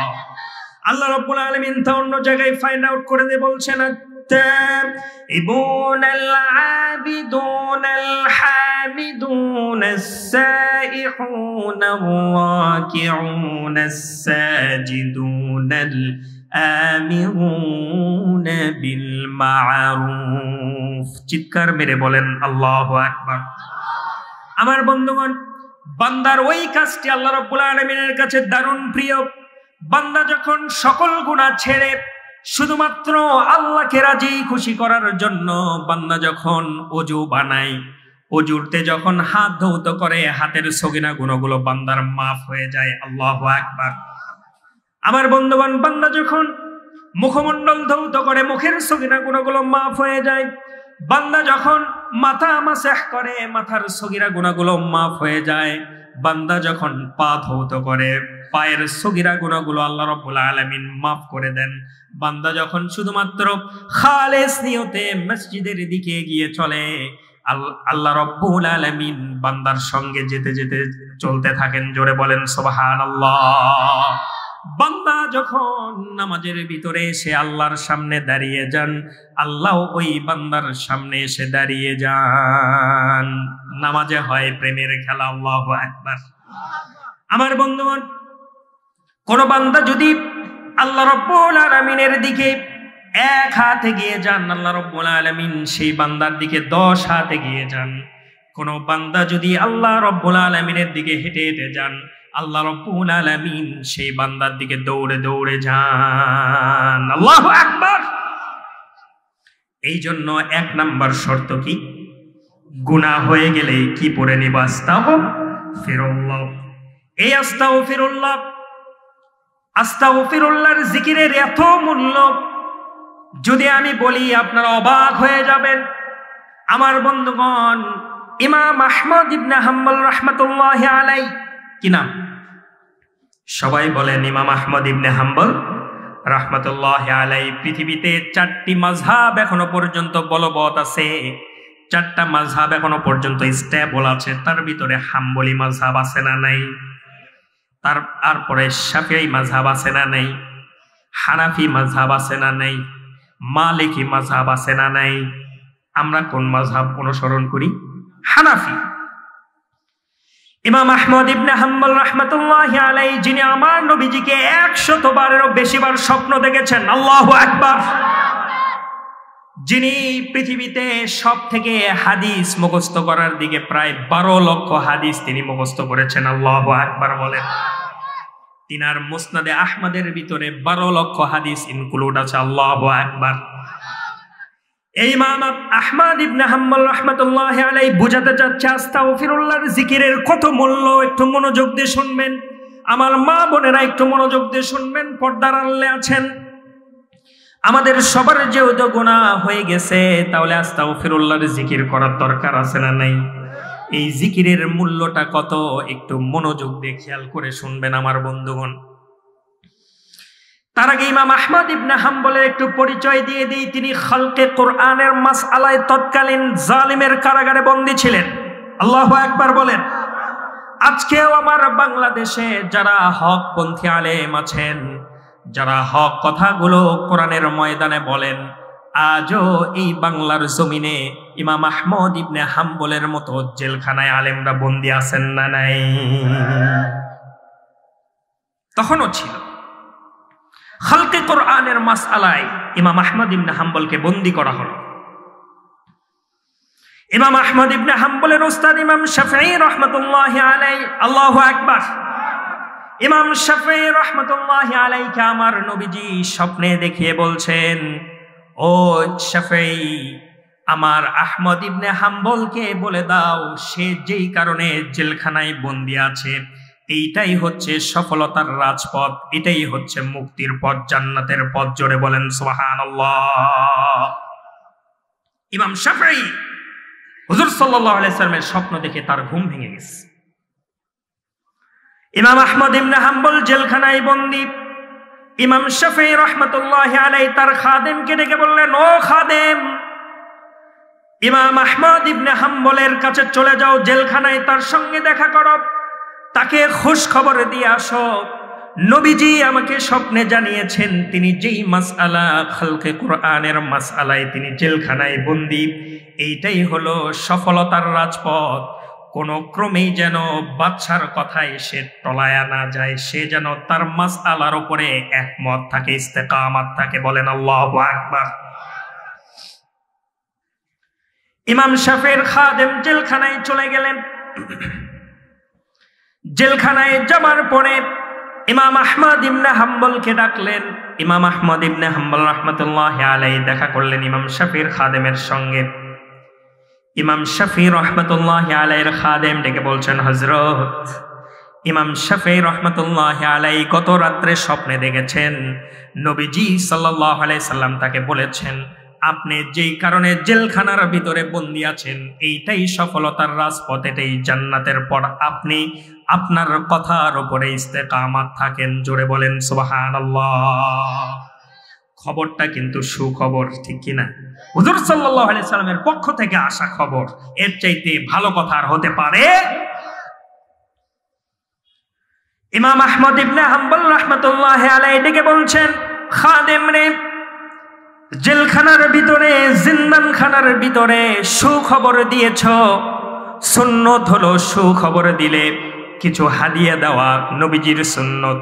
S1: আল্লাহ রাব্বুল আলামিন তা অন্য জায়গায় ফাইন্ড আউট করে দিয়ে বলছেন, التائبون العابدون الحامدون السائحون الراكعون الساجدون الآمرون بالمعروف। চিৎকার মেরে বলেন আল্লাহু আকবার। আমার বন্ধুগণ, বান্দার ওই কাজটি আল্লাহ রাব্বুল আলামিনের কাছে দারুণ প্রিয়। বান্দা যখন সকল গুনাহ ছেড়ে শুধুমাত্র আল্লাহকে রাজি খুশি করার জন্য বান্দা যখন ওযু বানায়, ওযুতে যখন হাত ধৌত করে, হাতের সগীরা গুনাহগুলো বান্দার মাফ হয়ে যায়। আল্লাহু আকবার। আমার বন্ধুগণ, বান্দা যখন মুখমণ্ডল ধৌত করে, মুখের সগীরা গুনাহগুলো মাফ হয়ে যায়। বান্দা যখন মাথা মাসাহ করে, মাথার সগীরা গুনাহগুলো মাফ হয়ে যায়। বান্দা যখন পা ধৌত করে, পায়ের সগীরা গুনাহগুলো আল্লাহ রাব্বুল আলামিন মাফ করে দেন। বান্দা যখন শুধুমাত্র খালেস নিয়তে মসজিদের দিকে এগিয়ে চলে, আল্লাহ রাব্বুল আলামিন বান্দার সঙ্গে যেতে যেতে চলতে থাকেন। জোরে বলেন সুবহানাল্লাহ। বান্দা যখন নামাজের ভিতরে এসে আল্লাহর সামনে দাঁড়িয়ে যান, আল্লাহ ওই বান্দার সামনে এসে দাঁড়িয়ে যান। নামাজে হয় প্রেমের খেলা। আল্লাহু আকবার। আমার বন্ধুগণ, কোন বান্দা যদি আল্লাহ রাব্বুল আলামিনের দিকে 1 হাত এগিয়ে যান, আল্লাহ রাব্বুল আলামিন সেই বান্দার দিকে 10 হাত এগিয়ে যান। কোন বান্দা যদি আল্লাহ রাব্বুল আলামিনের দিকে হেঁটে হেঁটে যান, আল্লাহ রাব্বুল আলামিন সেই বান্দার দিকে দৌড়ে দৌড়ে যান। আল্লাহু আকবার। এই জন্য 1 নাম্বার শর্ত কি? গুনাহ হয়ে গেলে কি পড়ে নিব? আস্তাগফিরুল্লাহ। এই আস্তাগফিরুল্লাহ, আস্তাগফিরুল্লাহর জিকিরের এত মূল্য যদি আমি বলি আপনারা অবাক হয়ে যাবেন। আমার বন্ধুগণ, ইমাম আহমদ ইবনে হাম্বল রাহমাতুল্লাহি আলাইহি, কি নাম? সবাই বলেন ইমাম আহমদ ইবনে হাম্বল রাহমাতুল্লাহি আলাইহি। পৃথিবীতে 4টি মাযহাব এখনো পর্যন্ত বলবৎ আছে, 4টা মাযহাব এখনো পর্যন্ত স্টেবল আছে। তার ভিতরে হাম্বলি মাযহাব আছে না নাই? তারপরে শাফিঈ মাযহাব আছে না নাই? হানাফি মাযহাব আছে না নাই? মালিকি মাযহাব আছে না নাই? আমরা কোন মাযহাব অনুসরণ করি? হানাফি। ইমাম আহমদ ইবনে হাম্বল রাহমাতুল্লাহি আলাইহি, যিনি আমার নবীজিকে 100 বারেরও বেশিবার স্বপ্ন দেখেছেন। আল্লাহু আকবার। যিনি পৃথিবীতে সব থেকে হাদিস মুখস্থ করার দিকে প্রায় 12 লক্ষ হাদিস তিনি মুখস্থ করেছেন। আল্লাহু আকবার বলেন। তিনার মুসনাদে আহমদের ভিতরে 12 লক্ষ হাদিস ইনক্লুড আছে। আল্লাহু আকবার। এই ইমাম আহমদ ইবনে হাম্বল রাহমাতুল্লাহি আলাইহি বুঝাতে চাচ্ছে আস্তাগফিরুল্লাহর জিকিরের কত মূল্য। একটু মনোযোগ দিয়ে শুনবেন, আমার মা বোনেরা একটু মনোযোগ দিয়ে শুনবেন। পর্দার আড়ালে আছেন, আমাদের সবার যেহেতু গুনাহ হয়ে গেছে, তাহলে আস্তাগফিরুল্লাহর জিকির করার দরকার আছে না নাই? এই জিকিরের মূল্যটা কত একটু মনোযোগ দিয়ে খেয়াল করে শুনবেন আমার বন্ধুগণ। তার আগে ইমাম আহমদ ইবনে হাম্বলের একটু পরিচয় দিয়ে দিই। তিনি খালকে কোরআনের মাসআলায় তৎকালীন জালিমের কারাগারে বন্দী ছিলেন। আল্লাহু আকবার বলেন। আজকেও আমার বাংলাদেশে যারা হকপন্থী আলেম আছেন, যারা হক কথাগুলো কোরআনের ময়দানে বলেন, আজও এই বাংলার জমিনে ইমাম আহমদ ইবনে হাম্বলের মতো জেলখানায় আলেমরা বন্দী আছেন না নাই? তখনও ছিল। খালকে কোরআনের মাসআলায় ইমাম আহমদ ইবনে হাম্বলকে বন্দী করা হলো। ইমাম আহমদ ইবনে হাম্বলের উস্তাদ ইমাম শাফিঈ রাহমাতুল্লাহি আলাইহি, আল্লাহু আকবার। ইমাম শাফিঈ রাহমাতুল্লাহি আলাইহি আমার নবীজি স্বপ্নে দেখিয়ে বলছেন, ও শাফিঈ, আমার আহমদ ইবনে হাম্বলকে বলে দাও সে যেই কারণে জেলখানায় বন্দী আছে এইটাই হচ্ছে সফলতার রাজপথ, এটাই হচ্ছে মুক্তির পথ, জান্নাতের পথ। জোরে বলেন সুবহানাল্লাহ। ইমাম শাফিঈ হুজুর সাল্লাল্লাহু আলাইহি সাল্লামের স্বপ্ন দেখে তার ঘুম ভেঙে গেছে। ইমাম আহমদ ইবনে হাম্বল জেলখানায় বন্দী। ইমাম শাফিঈ রাহমাতুল্লাহি আলাইহি তার খাদেমকে ডেকে বললেন, ও খাদেম, ইমাম আহমদ ইবনে হাম্বলের কাছে চলে যাও, জেলখানায় তার সঙ্গে দেখা করো, তাকে খুশ খবর দিয়ে আসো। নবীজি আমাকে স্বপ্নে জানিয়েছেন তিনি যেই মাসআলা খালকে কোরআনের মাসআলায় তিনি জেলখানায় বন্দী, এইটাই হলো সফলতার রাজপথ। কোন ক্রমেই যেন বাদশার কথায় সে টলায়া না যায়, সে যেন তার মাসআলার উপরে একমত থাকে, ইস্তেকামাত থাকে। বলেন আল্লাহু আকবার। ইমাম শাফিঈর খাদেম জেলখানায় চলে গেলেন। জেলখানায় যাবার পরে ইমাম আহমদ ইবনে হাম্বলকে ডাকলেন। ইমাম আহমদ ইবনে হাম্বল রাহমাতুল্লাহি আলাইহি দেখা করলেন ইমাম শাফিঈর খাদেমের সঙ্গে। ইমাম শাফিঈ রাহমাতুল্লাহি আলাইহির খাদেম ডেকে বলছেন, হযরত, ইমাম শাফিঈ রাহমাতুল্লাহি আলাইহি গত রাত্রে স্বপ্নে দেখেছেন নবীজি সাল্লাল্লাহু আলাইহি সাল্লাম তাকে বলেছেন আপনি যেই কারণে জেলখানার ভিতরে বন্দী আছেন এইটাই সফলতার রাজপথ, এটাই জান্নাতের পথ। আপনি আপনার কথার উপরে ইস্তেকামাত থাকেন। জোরে বলেন সুবহানাল্লাহ। খবরটা কিন্তু সুখবর, ঠিক কিনা? হুজুর সাল্লাল্লাহু আলাইহি সাল্লামের পক্ষ থেকে আসা খবর, এর চাইতে ভালো কথা আর হতে পারে? ইমাম আহমদ ইবনে হাম্বল রাহমাতুল্লাহি আলাইহি ডেকে বলছেন, খাদেম রে, জেলখানার ভিতরে, জিন্দানখানার ভিতরে সুখবর দিয়েছ। সুন্নত হলো সুখবর দিলে কিছু হাদিয়া দেওয়া, নবীজির সুন্নত।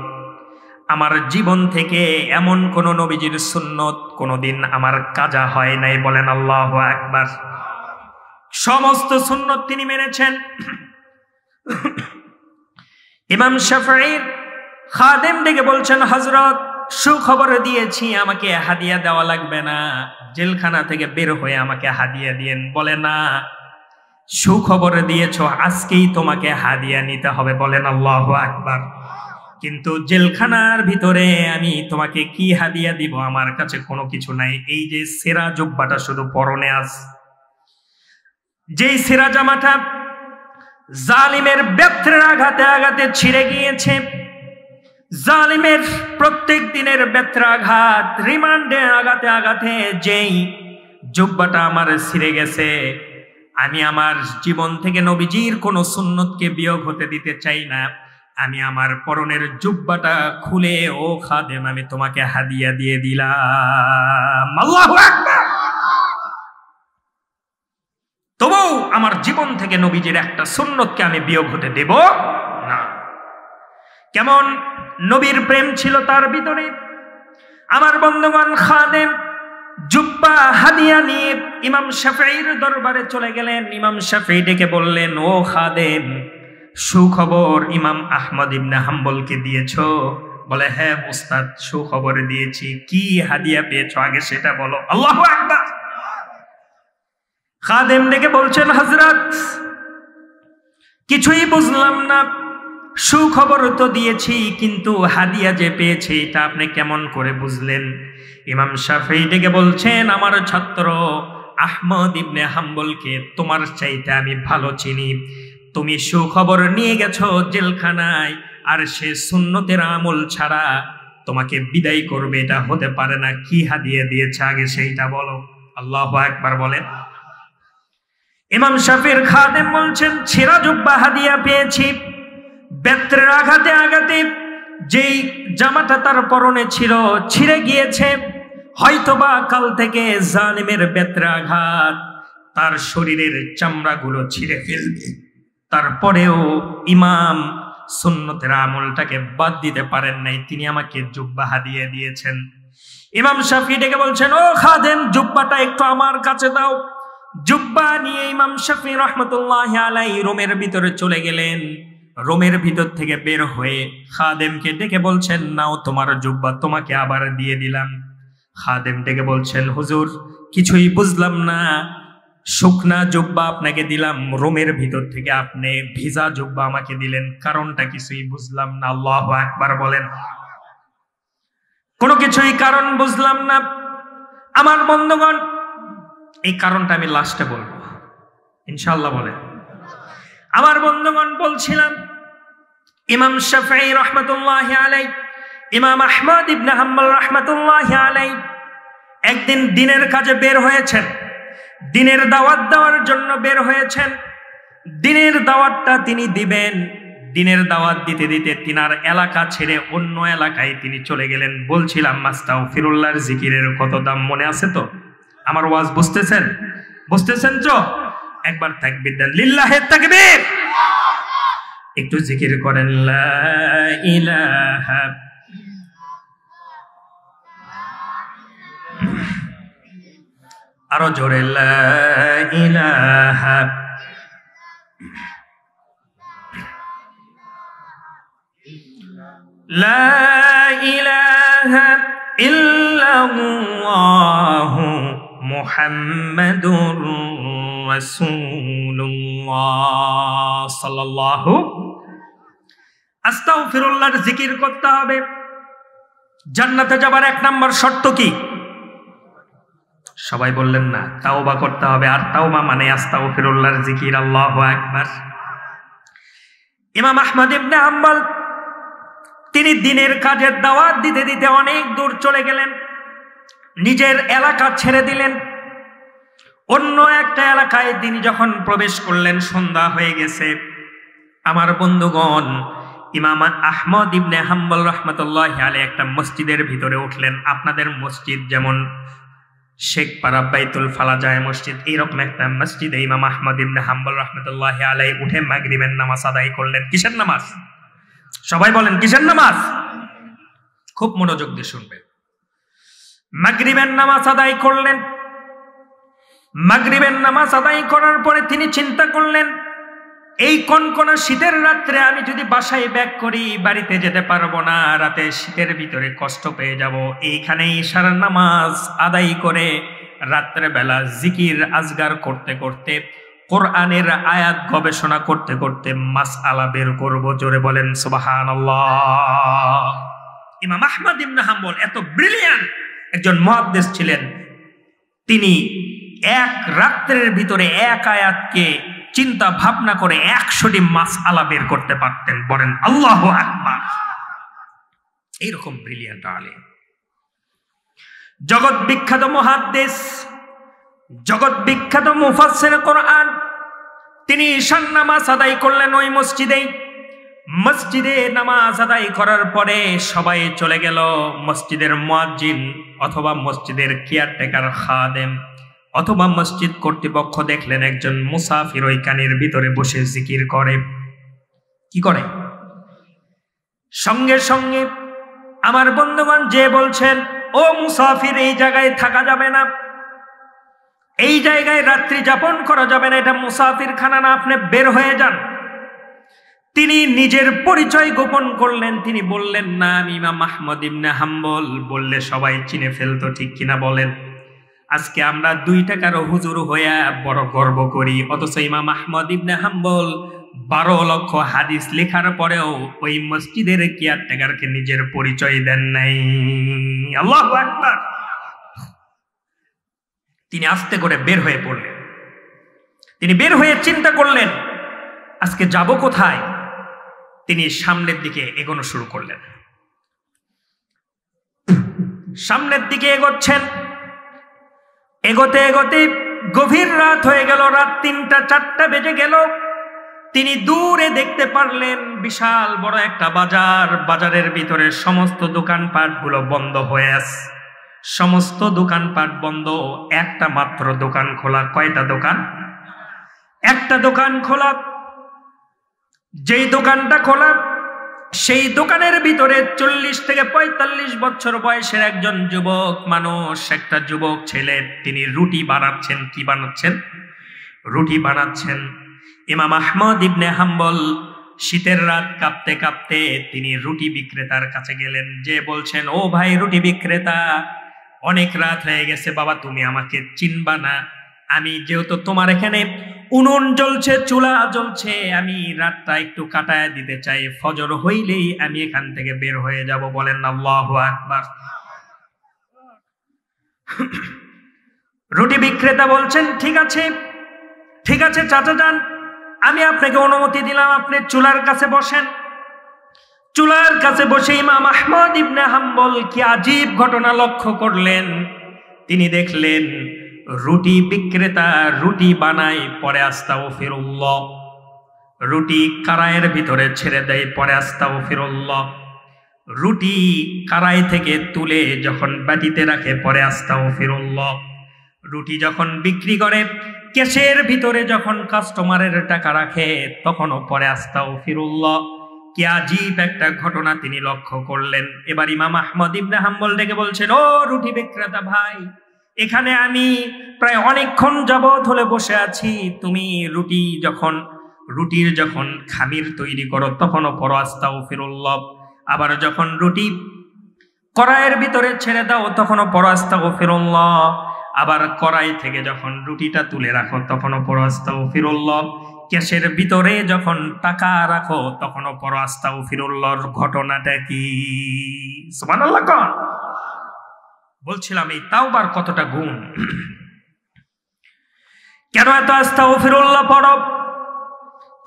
S1: আমার জীবন থেকে এমন কোন নবীজির সুন্নত কোনদিন আমার কাজা হয় নাই। বলেন আল্লাহু আকবার। সমস্ত সুন্নত তিনি মেনেছেন। ইমাম শাফিঈর খাদেম ডেকে বলছেন, হযরত, সুখবর দিয়েছি, আমাকে হাদিয়া দেওয়া লাগবে না, জেলখানা থেকে বের হয়ে আমাকে হাদিয়া দিয়েন। বলে না, সুখবর দিয়েছো, আজকেই তোমাকে হাদিয়া নিতে হবে। বলেন আল্লাহু আকবার। কিন্তু জেলখানার ভিতরে আমি তোমাকে কি হাদিয়া দিব? আমার কাছে কোনো কিছু নাই। এই যে সেরা জুব্বাটা শুধু পরনে আছে, যেই সেরা জামাটা জালিমের ব্যথ্রের আঘাতে আঘাতে ছিঁড়ে গিয়েছে, জালিমের প্রত্যেক দিনের ব্যথ্রাঘাত, রিমান্ডে আঘাতে আঘাতে যেই জুব্বাটা আমার ছিঁড়ে গেছে, আমি আমার জীবন থেকে নবীজির কোনো সুন্নতকে বিয়োগ হতে দিতে চাই না। আমি আমার পরনের জুব্বাটা খুলে, ও খাদেম, আমি তোমাকে হাদিয়া দিয়ে দিলাম। আল্লাহু আকবার। তবুও আমার জীবন থেকে নবীজির একটা সুন্নতকে আমি বিয়োগ হতে দেব না। কেমন নবীর প্রেম ছিল তার ভিতরে। আমার বন্ধুগণ, খাদেম জুব্বা হাদিয়া নিয়ে ইমাম শাফিঈর দরবারে চলে গেলেন। ইমাম শাফিঈ ডেকে বললেন, ও খাদেম, সুখবর ইমাম আহমদ ইবনে হাম্বলকে দিয়েছো? বলে, হ্যাঁ উস্তাদ, সুখবর দিয়েছি। কি হাদিয়া পেয়েছো আগে সেটা বলো। আল্লাহু আকবার। খাদেম ডেকে বলছেন, হযরত, কিছুই বুঝলাম না, সুখবর তো দিয়েছি কিন্তু হাদিয়া যে পেয়েছি এটা আপনি কেমন করে বুঝলেন? ইমাম শাফিঈ ডেকে বলছেন, আমার ছাত্র আহমদ ইবনে হাম্বলকে তোমার চাইতে আমি ভালো চিনি। তুমি সুখবর নিয়ে গেছো জেলখানায়, আর সে সুন্নতের আমল ছাড়া তোমাকে বিদায় করবে এটা হতে পারে না। কি হাদিয়া দিয়েছে আগে সেইটা বলো। আল্লাহু আকবার বলেন। ইমাম শাফির খাদেম বলছেন, ছেঁড়া জুব্বা হাদিয়া পেয়েছি। বেত্রের আঘাতে আঘাতে যেই জামাটা তার পরনে ছিল ছিঁড়ে গিয়েছে, হয়তোবা কাল থেকে জালিমের বেত্রে আঘাত তার শরীরের চামড়াগুলো ছিঁড়ে ফেলবে। তারপরেও ইমাম সুন্নতের আমলটাকে বাদ দিতে পারেন নাই, তিনি আমাকে জুব্বা হাদিয়া দিয়েছেন। ইমাম শাফি ডেকে বলছেন, ও খাদেম, জুব্বাটা একটু আমার কাছে দাও। জুব্বা নিয়ে ইমাম শাফি রহমতুল্লাহ আলাইহি রুমের ভিতরে চলে গেলেন। রুমের ভিতর থেকে বের হয়ে খাদেমকে ডেকে বলছেন, নাও তোমার জুব্বা, তোমাকে আবার দিয়ে দিলাম। খাদেম ডেকে বলছেন, হুজুর কিছুই বুঝলাম না, শুকনা জুব্বা আপনাকে দিলাম, রুমের ভিতর থেকে আপনি ভিজা জুব্বা আমাকে দিলেন, কারণটা কিছুই বুঝলাম না। আল্লাহু আকবার বলেন। কোনো কিছুই কারণ বুঝলাম না। আমার বন্ধুগণ, এই কারণটা আমি লাস্টে বলবো ইনশাআল্লাহ। বলে আমার বন্ধুগণ, বলছিলাম ইমাম শাফিঈ রহমাতুল্লাহি আলাইহি, ইমাম আহমদ ইবনে হাম্বল রহমাতুল্লাহি আলাইহি একদিন দিনের কাজে বের হয়েছেন, দিনের দাওয়াত দেওয়ার জন্য বের হয়েছেন। দিনের দাওয়াতটা তিনি দিবেন। দিনের দাওয়াত দিতে দিতে তিনার এলাকা ছেড়ে অন্য এলাকায় তিনি চলে গেলেন। বলছিলাম আস্তাগফিরুল্লাহর জিকিরের কত দাম মনে আছে তো? আমার ওয়াজ বুঝতেছেন? বুঝতেছেন তো? একবার তাকবীর দেন, লিল্লাহে তাকবীর। একটু জিকির করেন, লা ইলাহা, আরো জোরে, লা ইলাহা, লা ইলাহা ইল্লাল্লাহু মুহাম্মাদুর রাসূলুল্লাহ সাল্লাল্লাহু। আস্তাগফিরুল্লাহর জিকির করতে হবে। জান্নাতে যাবার 1 নম্বর শর্ত কি? সবাই বললেন না? তাওবা করতে হবে। আর তাওবা মানে আস্তাগফিরুল্লাহর জিকির। আল্লাহু আকবার। ইমাম আহমদ ইবনে হাম্বল তিনি দিনের কাজের দাওয়াত দিতে দিতে অনেক দূর চলে গেলেন। নিজের এলাকা ছেড়ে দিলেন, অন্য একটা এলাকায় তিনি যখন প্রবেশ করলেন, সন্ধ্যা হয়ে গেছে। আমার বন্ধুগণ, ইমাম আহমদ ইবনে হাম্বল রহমতুল্লাহি আলাইহি একটা মসজিদের ভিতরে উঠলেন। আপনাদের মসজিদ যেমন শেখপাড়া বাইতুল ফালাজায় মসজিদ, এইরকম একটা মসজিদে ইমাম আহমদ ইবনে হাম্বল রহমতুল্লাহি আলাইহি উঠে মাগরিবের নামাজ আদায় করলেন। কিসের নামাজ? সবাই বলেন, কিসের নামাজ? খুব মনোযোগ দিয়ে শুনবেন। মাগরিবের নামাজ আদায় করলেন। মাগরিবের নামাজ আদায় করার পরে তিনি চিন্তা করলেন, এই কনকনা শীতের রাত্রে আমি যদি বাসায় ব্যাক করি বাড়িতে যেতে পারবো না, রাতে শীতের ভিতরে কষ্ট পেয়ে যাব। এইখানেই ইশার নামাজ আদায় করে রাত্রে বেলা জিকির আজগার করতে করতে, কোরআনের আয়াত গবেষণা করতে করতে মাসআলা বের করব। জোরে বলেন সুবহানাল্লাহ। ইমাম আহমদ ইবনে হাম্বল এত ব্রিলিয়ান্ট একজন মুহাদ্দিস ছিলেন, তিনি এক রাত্রের ভিতরে এক আয়াতকে চিন্তা ভাবনা করে 100টি মাসআলা বের করতে পারতেন। বলেন আল্লাহু আকবার। এইরকম ব্রিলিয়ান্ট আলেম, জগৎ বিখ্যাত মুহাদ্দিস, জগৎ বিখ্যাত মুফাসসির কোরআন। তিনি ঈশার নামাজ আদায় করলেন ওই মসজিদেই। মসজিদে নামাজ আদায় করার পরে সবাই চলে গেল। মসজিদের মুয়াজ্জিন অথবা মসজিদের কেয়ারটেকার খাদেম অথবা মসজিদ কর্তৃপক্ষ দেখলেন একজন মুসাফির ওই কানের ভিতরে বসে জিকির করে। কি করে? সঙ্গে সঙ্গে আমার বন্ধুগণ যে বলছেন, ও মুসাফির, এই জায়গায় থাকা যাবে না, এই জায়গায় রাত্রি যাপন করা যাবে না, এটা মুসাফির খানা না, আপনি বের হয়ে যান। তিনি নিজের পরিচয় গোপন করলেন। তিনি বললেন, না আমি ইমাম আহমদ ইবনে হাম্বল। বললে সবাই চিনে ফেলতো, ঠিক কিনা বলেন? আজকে আমরা 2 টাকার হুজুর হইয়া বড় গর্ব করি, অথচ ইমাম আহমদ ইবনে হাম্বল 12 লক্ষ হাদিস লেখার পরেও ওই মসজিদের কেয়ারটেকারকে নিজের পরিচয় দেন নাই। আল্লাহু আকবার। তিনি আস্তে করে বের হয়ে পড়লেন। তিনি বের হয়ে চিন্তা করলেন আজকে যাব কোথায়। তিনি সামনের দিকে এগোনো শুরু করলেন। সামনের দিকে এগোচ্ছেন, এগোতে এগোতে গভীর রাত হয়ে গেল। রাত 3টা 4টা বেজে গেল। তিনি দূরে দেখতে পারলেন বিশাল বড় একটা বাজার। বাজারের ভিতরে সমস্ত দোকানপাট গুলো বন্ধ হয়ে আছে। সমস্ত দোকানপাট বন্ধ, একটা মাত্র দোকান খোলা। কয়টা দোকান? একটা দোকান খোলা। যেই দোকানটা খোলা, সেই দোকানের ভিতরে 40 থেকে 45 বছর বয়সের একজন যুবক মানুষ, একটা যুবক ছেলে, তিনি রুটি বানাচ্ছেন। কি বানাচ্ছেন? রুটি বানাচ্ছেন। ইমাম আহমদ ইবনে হাম্বল শীতের রাত কাঁপতে কাঁপতে তিনি রুটি বিক্রেতার কাছে গেলেন, যে বলছেন, ও ভাই রুটি বিক্রেতা, অনেক রাত হয়ে গেছে বাবা, তুমি আমাকে চিনবা না। আমি যেহেতু তোমার এখানে উনুন জ্বলছে, চুলা জ্বলছে, আমি রাতটা একটু কাটায় দিতে চাই। ফজর হইলেই আমি এখান থেকে বের হয়ে যাব। বলেন আল্লাহু আকবার। রুটি বিক্রেতা বলছেন, ঠিক আছে ঠিক আছে চাচা যান, আমি আপনাকে অনুমতি দিলাম, আপনি চুলার কাছে বসেন। চুলার কাছে বসে ইমাম আহমদ ইবনে হাম্বল কি আজীব ঘটনা লক্ষ্য করলেন। তিনি দেখলেন রুটি বিক্রেতা রুটি বানায়, পরে আস্তাগফিরুল্লাহ। রুটি কারাইয়ের ভিতরে ছেড়ে দেয়, পরে আস্তাগফিরুল্লাহ। রুটি কারাই থেকে তুলে যখন বাটিতে রাখে, পরে আস্তাগফিরুল্লাহ। রুটি যখন বিক্রি করে, কেশের ভিতরে যখন কাস্টমারের টাকা রাখে, তখনও পরে আস্তাগফিরুল্লাহ। কি আজীব একটা ঘটনা তিনি লক্ষ্য করলেন। এবার ইমাম আহমদ ইবনে হাম্বল ডেকে বলছেন, ও রুটি বিক্রেতা ভাই, এখানে আমি প্রায় অনেকক্ষণ যাবত হলে বসে আছি। তুমি রুটির যখন খামির তৈরি করো, তখনও পড়ো আস্তাগফিরুল্লাহ। আবার যখন রুটি কড়াইয়ের ভিতরে ছেড়ে দাও, তখনও পড়ো আস্তাগফিরুল্লাহ। আবার কড়াই থেকে যখন রুটিটা তুলে রাখো, তখনও পড়ো আস্তাগফিরুল্লাহ। কেশের ভিতরে যখন টাকা রাখো, তখনও পড়ো আস্তাগফিরুল্লাহর ঘটনাটা কি? সুবহানাল্লাহ। বলছিলাম এই তাওবার কতটা গুণ। কেন এত আস্তাগফিরুল্লাহ পড়ো?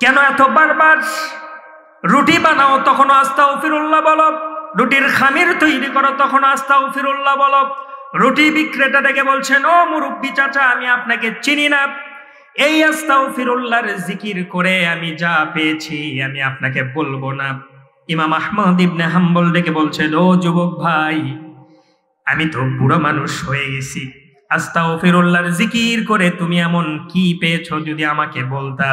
S1: কেন এত বারবার? রুটি বানাও তখনও আস্তাগফিরুল্লাহ বলো, রুটির খামির তৈরি করো তখন আস্তাগফিরুল্লাহ বলো। রুটি বিক্রেতা ডেকে বলছেন, ও মুরব্বি চাচা, আমি আপনাকে চিনি না, এই আস্তাগফিরুল্লাহর জিকির করে আমি যা পেয়েছি আমি আপনাকে বলবো না। ইমাম আহমদ ইবনে হাম্বল ডেকে বলছেন, ও যুবক ভাই, আমি তো বুড়ো মানুষ হয়ে গেছি, আস্তাগফিরুল্লাহর জিকির করে তুমি এমন কি পেয়েছো যদি আমাকে বলতা,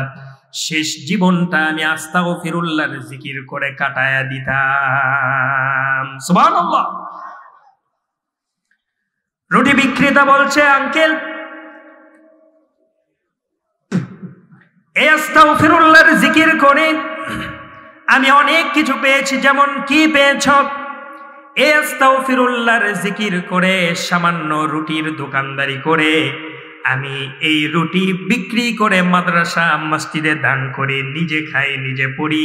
S1: শেষ জীবনটা আমি আস্তাগফিরুল্লাহর জিকির করে কাটায়া দিতাম। সুবহানাল্লাহ। রুটি বিক্রেতা বলছে, আঙ্কেল, এই আস্তাগফিরুল্লাহর জিকির করে আমি অনেক কিছু পেয়েছি। যেমন কি পেয়েছ? এই আস্তাগফিরুল্লাহর জিকির করে সামান্য রুটির দোকানদারি করে আমি এই রুটি বিক্রি করে মাদ্রাসা মসজিদে দান করি, নিজে খাই, নিজে পড়ি,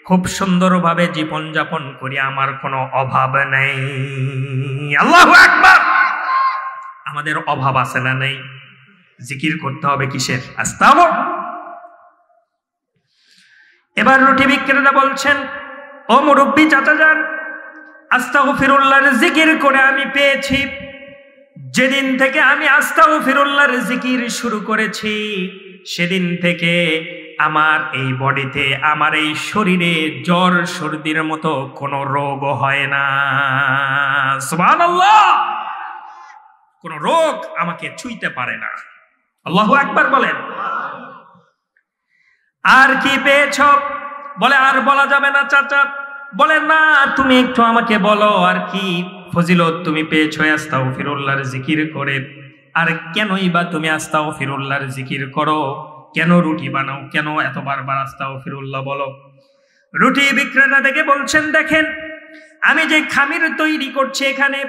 S1: খুব সুন্দরভাবে জীবন যাপন করি, আমার কোনো অভাব নেই। আল্লাহু আকবার। আমাদের অভাব আছে না? নেই। জিকির করতে হবে কিসের? আস্তাগফিরুল্লাহ। এবার রুটি বিক্রেতা বলছেন, ও মুরব্বি চাচা যান, আস্তাগফিরুল্লাহর জিকির করে আমি পেয়েছি, যেদিন থেকে আমি আস্তাগফিরুল্লাহর জিকির শুরু করেছি, সেদিন থেকে আমার এই বডিতে, আমার এই শরীরে জ্বর সর্দির মতো কোনো রোগ হয় না। সুবহানাল্লাহ। কোনো রোগ আমাকে ছুঁইতে পারে না। আল্লাহু আকবার বলেন। আর কি পেয়েছ? বলে, আর বলা যাবে না চাচা। বলে, না, তুমি একটু আমাকে বলো আর কি ফজিলত তুমি পেয়েছো আস্তাগফিরুল্লাহর জিকির করে। আর কেনই বা তুমি আস্তাগফিরুল্লাহর জিকির করো? কেন রুটি বানাও? কেন এত বারবার আস্তাগফিরুল্লাহ বলো? রুটি বিক্রেতা থেকে বলছেন, দেখেন, আমি যে খামির তৈরি করছি, এখানে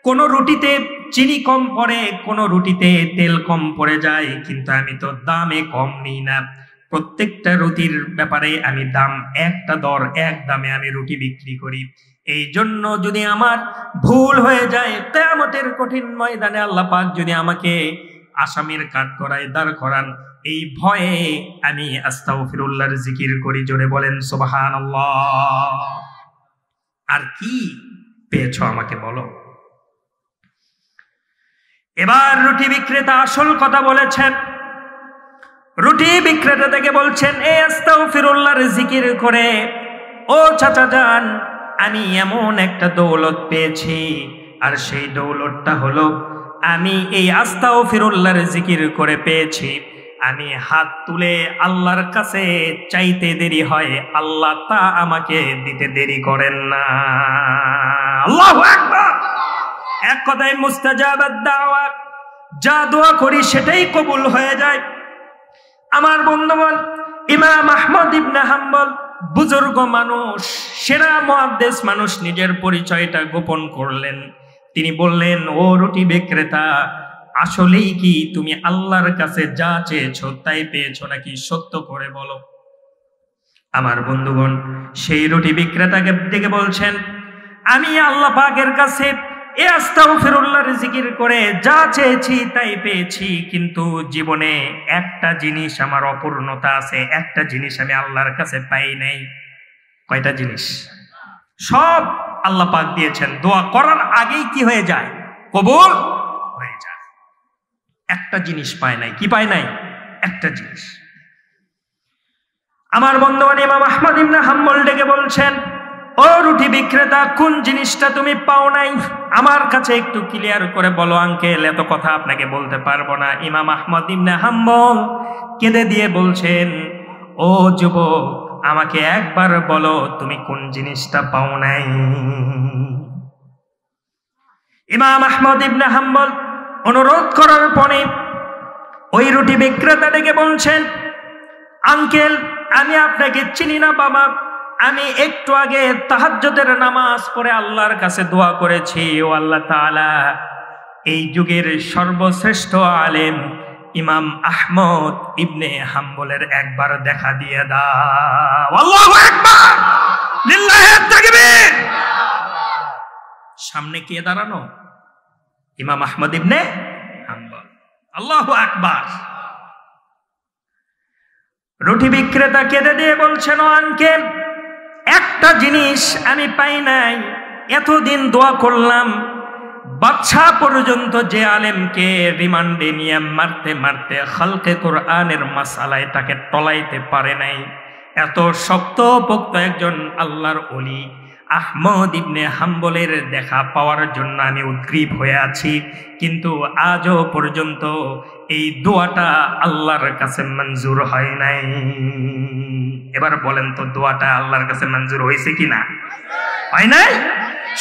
S1: কোন রুটিতে চিনি কম পড়ে, কোন রুটিতে তেল কম পড়ে যায়, কিন্তু আমি তো দামে কম নিই না। প্রত্যেকটা রুটির ব্যাপারে আমি দাম, একটা দর, এক দামে আমি রুটি বিক্রি করি। এই জন্য যদি আমার ভুল হয়ে যায়, কিয়ামতের কঠিন ময়দানে আল্লাহ পাক যদি আমাকে আসামির কাঠগড়ায় দাঁড় করান, এই ভয়ে আমি আস্তাগফিরুল্লাহর জিকির করি। জোরে বলেন সুবহানাল্লাহ। আর কি পেয়েছো আমাকে বলো। এবার রুটি বিক্রেতা আসল কথা বলেছেন। রুটি বিক্রেতা থেকে বলছেন, এই আস্তাগফিরুল্লাহর জিকির করে ও চাচা যান, আমি এমন একটা দৌলত পেয়েছি, আর সেই দৌলতটা হলো আমি এই আস্তাগফিরুল্লাহর জিকির করে পেয়েছি। আমি হাত তুলে আল্লাহর কাছে চাইতে দেরি হয়, আল্লাহ তা আমাকে দিতে দেরি করেন না। আল্লাহু আকবার। এক কথায় মুস্তাজাবাদ দাওয়া, যা দোয়া করি সেটাই কবুল হয়ে যায়। আমার বন্ধুগণ, ইমাম আহমদ ইবনে হাম্বল বুজুর্গ মানুষ, সেরা মুহাদ্দিস মানুষ, নিজের পরিচয়টা গোপন করলেন। তিনি বললেন, ও রুটি বিক্রেতা, আসলেই কি তুমি আল্লাহর কাছে যা চেয়েছো তাই পেয়েছো নাকি? সত্য করে বলো। আমার বন্ধুগণ, সেই রুটি বিক্রেতাকে ডেকে বলছেন, আমি আল্লাহ পাকের কাছে এই আস্তাগফিরুল্লাহর জিকির করে যা চেয়েছি তাই পেয়েছি, কিন্তু জীবনে একটা জিনিস আমার অপূর্ণতা আছে, একটা জিনিস আমি আল্লাহর কাছে পাই নাই। কয়টা জিনিস? সব আল্লাহ পাক দিয়েছেন, দোয়া করার আগেই কি হয়ে যায়? কবুল হয়ে যায়। একটা জিনিস পায় নাই। কি পায় নাই? একটা জিনিস। আমার বন্ধুগণ, ইমাম আহমদ ইবনে হাম্বল ডেকে বলছেন, ও রুটি বিক্রেতা, কোন জিনিসটা তুমি পাও নাই আমার কাছে একটু ক্লিয়ার করে বলো। আঙ্কেল, এত কথা আপনাকে বলতে পারবো না। ইমাম আহমদ ইবনে হাম্বল কেঁদে দিয়ে বলছেন, ও যুবক, আমাকে একবার বলো তুমি কোন জিনিসটা পাও নাই। ইমাম আহমদ ইবনে হাম্বল অনুরোধ করার পরে ওই রুটি বিক্রেতা ডেকে বলছেন, আঙ্কেল, আমি আপনাকে চিনি না বাবা, আমি একটু আগে তাহাজ্জুদের নামাজ পড়ে আল্লাহর কাছে দোয়া করেছি, ও আল্লাহ তাআলা, এই যুগের সর্বশ্রেষ্ঠ আলেম ইমাম আহমদ ইবনে হাম্বলের একবার দেখা দিয়ে দাও। আল্লাহু আকবার, লিল্লাহি তাকবীর। সামনে কে দাঁড়ানো? ইমাম আহমদ ইবনে হাম্বল। আল্লাহু আকবার। রুটি বিক্রেতা কেঁদে দিয়ে বলছেন, ও আঙ্কেল, একটা জিনিস আমি পাই নাই। এতদিন দোয়া করলাম, বাদশা পর্যন্ত যে আলেমকে রিমান্ডে নিয়ে মারতে মারতে খালকে কোরআনের মাসালায় তাকে টলাইতে পারে নাই, এত শক্তপোক্ত একজন আল্লাহর ওলি আহমদ ইবনে হাম্বলের দেখা পাওয়ার জন্য আমি উদ্গ্রীব হয়ে আছি, কিন্তু আজও পর্যন্ত এই দোয়াটা আল্লাহর কাছে মঞ্জুর হয় নাই। এবার বলেন তো, দোয়াটা আল্লাহর কাছে মঞ্জুর হয়েছে কিনা? হয় নাই।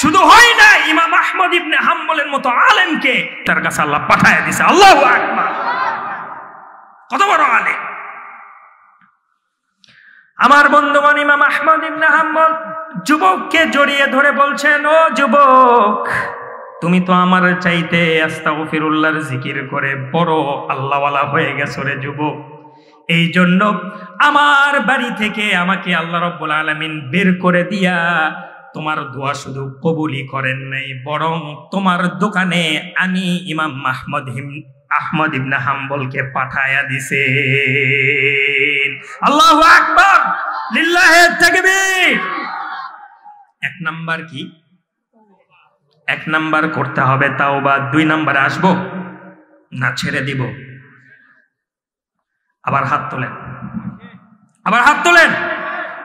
S1: শুধু হয় না, ইমাম আহমদ ইবনে হাম্বলের মতো আলেমকে তার কাছে আল্লাহ পাঠায় দিয়েছে। আল্লাহু আকবার। কত বড় আলেম! আমার বন্ধুগণ, ইমাম আহমদ ইবনে হাম্বল যুবককে জড়িয়ে ধরে বলছেন, ও যুবক, তুমি তো আমার চাইতে আস্তাগফিরুল্লাহর জিকির করে বড় আল্লাহওয়ালা হয়ে গেছো রে যুবক। এই জন্য আমার বাড়ি থেকে আমাকে আল্লাহ রাব্বুল আলামিন বের করে দিয়া তোমার দোয়া শুধু কবুলই করেন নাই, বরং তোমার দোকানে আমি ইমাম আহমদ ইবনে হাম্বলকে পাঠায়া দিছে। আল্লাহু আকবার, লিল্লাহি তাকবীর। এক নাম্বার কি? এক নাম্বার করতে হবে তাওবা। 2 নাম্বারে আসবো না ছেড়ে দিব? আবার হাত তোলেন, আবার হাত তোলেন।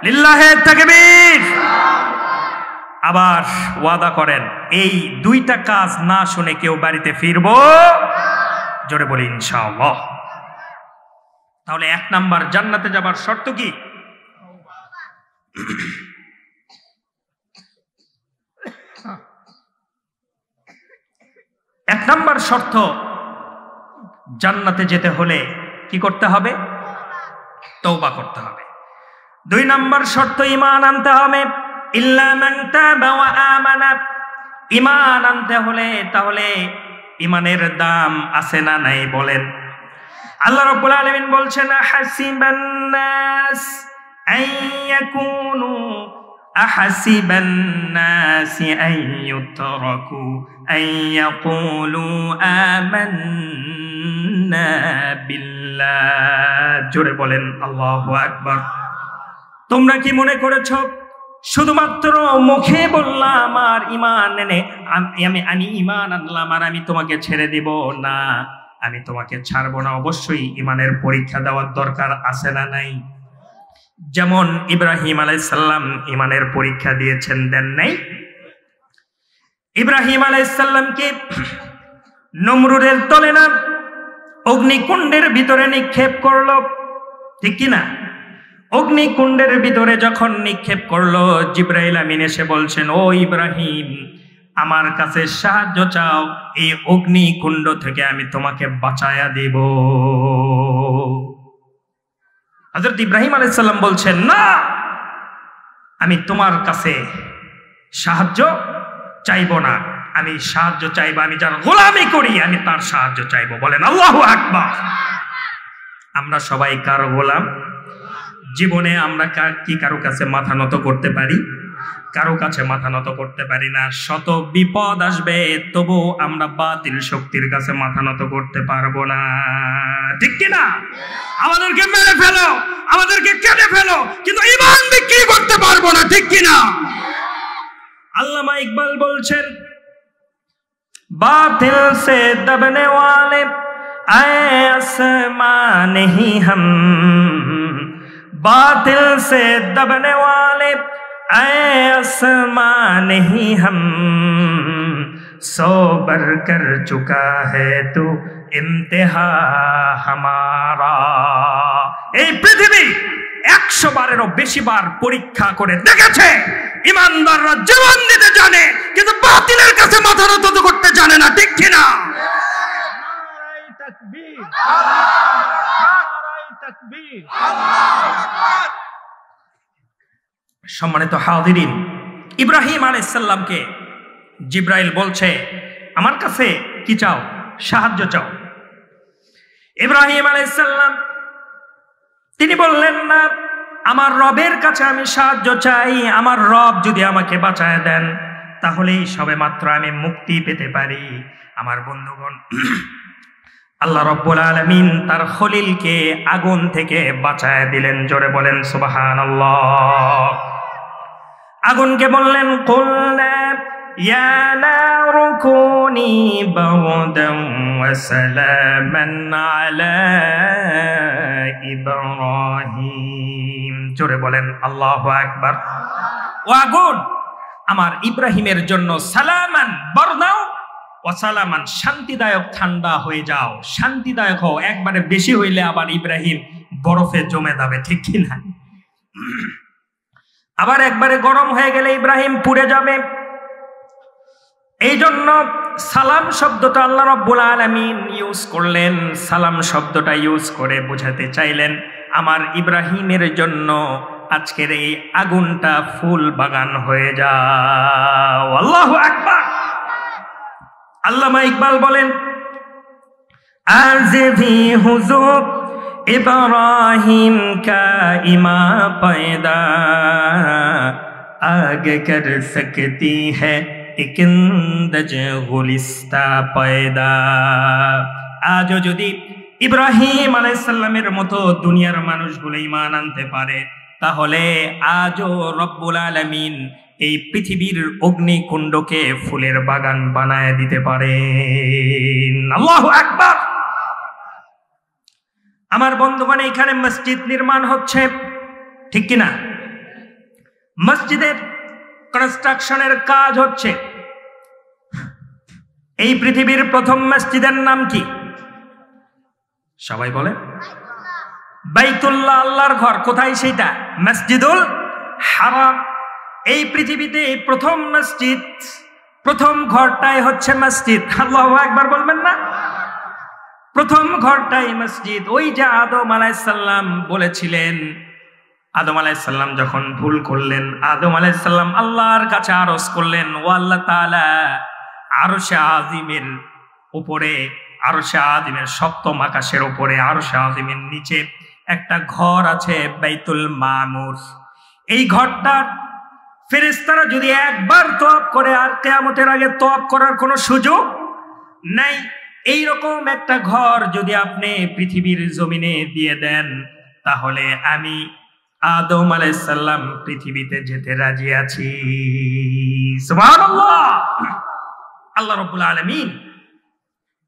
S1: লিল্লাহি তাকবীর। আবার ওয়াদা করেন, এই 2টা কাজ না শুনে কেউ বাড়িতে ফিরবো। জোরে বলি ইনশাআল্লাহ। তাহলে 1 নাম্বার জান্নাতে যাবার শর্ত কি? এক নাম্বার শর্ত, জান্নাতে যেতে হলে কি করতে হবে? তওবা করতে হবে। 2 নাম্বার শর্ত, ঈমান আনতে হবে। ইল্লা মান তাবা ওয়া আমানা। ঈমান আনতে হলে তাহলে ঈমানের দাম আছে না নাই বলেন? আল্লাহ রাব্বুল আলামিন বলছেন, হাসিবান নাস আইয়াকুনু আহাসিবান নাসি আইয়ুতরাকু আইয়াকুলু আমান্না আমান্না বিল্লাহ। জোরে বলেন আল্লাহু আকবার। তোমরা কি মনে করেছো শুধুমাত্র মুখে বললাম আর ঈমান এনে আমি ঈমান আনলাম আর আমি তোমাকে ছেড়ে দিব? না, আমি তোমাকে ছাড়বো না। অবশ্যই ঈমানের পরীক্ষা দেওয়ার দরকার আছে না নাই? যেমন ইব্রাহিম আলাইহিস সালাম ঈমানের পরীক্ষা দিয়েছেন, দেন নাই? ইব্রাহিম আলাইহিস সালামকে নমরুদের দলে না অগ্নিকুণ্ডের ভিতরে নিক্ষেপ করলো, ঠিক কি না? অগ্নিকুণ্ডের ভিতরে যখন নিক্ষেপ করলো, জিবরাইল আমিন এসে বলছেন, ও ইব্রাহিম, আমার কাছে সাহায্য চাও, এই অগ্নিকুণ্ড থেকে আমি তোমাকে বাঁচায়া দেব। হযরত ইব্রাহিম আলাইহিস সালাম বলছেন, না, আমি তোমার কাছে সাহায্য চাইবো না, আমি সাহায্য চাইবো, আমি যার গোলামি করি আমি তার সাহায্য চাইবো। বলেন আল্লাহু আকবার। আমরা সবাই কার গোলাম? জীবনে আমরা কি কারো কাছে মাথা নত করতে পারি? কারো কাছে মাথা নত করতে পারি না। শত বিপদ আসবে, তবু আমরা বাতিল শক্তির কাছে মাথা নত করতে পারবো না, ঠিক কিনা? আমাদেরকে মেরে ফেলো, আমাদেরকে কেটে ফেলো, কিন্তু ঈমান বিক্রি করতে পারবো না, ঠিক কিনা? আল্লামা ইকবাল বলছেন, বাতিল সে দবনে ওয়ালে আয়ে আসমান নেহি হাম, बातिल से दबने वाले आए आसमां नहीं हम, सौ बर कर चुका है तू इम्तिहा हमारा। এই পৃথিবী 100 বারেরও বেশি বার পরীক্ষা করে দেখেছে। ইমানদাররা জীবন দিতে জানে, কিন্তু বাতিলের কাছে মাথা নত করতে জানে না, ঠিক কিনা? নারায়ে তাকবীর, নারায়ে তাকবীর। সম্মানিত হাজিরিন, ইব্রাহিম আলাইহিস সালামকে জিবরাইল বলছে, আমার কাছে কি চাও? সাহায্য চাও। ইব্রাহিম আলাইহিস সালাম তিনি বললেন, না, আমার রবের কাছে আমি সাহায্য চাই। আমার রব যদি আমাকে বাঁচায় দেন, তাহলেই সবেমাত্র আমি মুক্তি পেতে পারি। আমার বন্ধুগণ, আল্লাহ রাব্বুল আলামিন তার খলিলকে আগুন থেকে বাঁচায় দিলেন। জোরে বলেন সুবহানাল্লাহ। আগুনকে বললেন, কুলনা ইয়া নারু কুনি বারদান ওয়া সালামান আলা ইব্রাহিম। জোরে বলেন আল্লাহু আকবার। ও আগুন, আমার ইব্রাহিমের জন্য সালামান, বারদাও ওয়া সালামান, শান্তিদায়ক ঠান্ডা হয়ে যাও, শান্তিদায়ক হও। একবারে বেশি হইলে আবার ইব্রাহিম বরফে জমে যাবে, ঠিক কি না? আবার একবারে গরম হয়ে গেলে ইব্রাহিম পুড়ে যাবে। এই জন্য সালাম শব্দটা আল্লাহ রাব্বুল আলামিন ইউজ করলেন। সালাম শব্দটা ইউজ করে বোঝাতে চাইলেন, আমার ইব্রাহিমের জন্য আজকের এই আগুনটা ফুল বাগান হয়ে যাও। আল্লাহু আকবার। আল্লামা ইকবাল বলেন, আযভি হুজুর इब्राहिम का इमा पैदा आगे कर सकती है इकंदज गुलिस्ता पैदा। আজও যদি ইব্রাহিম আলাইহিস সালামের মতো দুনিয়ার মানুষগুলো ঈমান আনতে পারে, তাহলে আজও রব্বুল আলামিন এই পৃথিবীর অগ্নিকুণ্ডকে ফুলের বাগান বানায় দিতে পারেন। আল্লাহু আকবার। আমার বন্ধুগণ, এখানে মসজিদ নির্মাণ হচ্ছে, ঠিক কিনা? মসজিদের কনস্ট্রাকশনের কাজ হচ্ছে। এই পৃথিবীর প্রথম মসজিদের নাম কি? সবাই বলে বাইতুল্লাহ, আল্লাহর ঘর। কোথায় সেটা? মসজিদুল হারাম। এই পৃথিবীতে প্রথম মসজিদ, প্রথম ঘরটাই হচ্ছে মসজিদ। আল্লাহু আকবার বলবেন না? প্রথম ঘরটাই মসজিদ। ওই যে আদম আলাইহিস সালাম বলেছিলেন, আদম আলাইহিস সালাম যখন ভুল করলেন, আদম আলাইহিস সালাম আল্লাহর কাছে আরজ করলেন, ও আল্লাহ তাআলা, আরশে আজিমের উপরে, আরশে আজিমের সপ্তম আকাশের উপরে, আরশে আজিমের নিচে একটা ঘর আছে, বাইতুল মামুর। এই ঘরটার ফেরেশতারা যদি একবার তওয়াব করে, আর কিয়ামতের আগে তওয়াব করার কোনো সুযোগ নাই। এইরকম একটা ঘর যদি আপনি পৃথিবীর জমিনে দিয়ে দেন, তাহলে আমি আদম আলাইহিস সালাম পৃথিবীতে যেতে রাজি আছি। সুবহানাল্লাহ। আল্লাহ রাব্বুল আলামিন,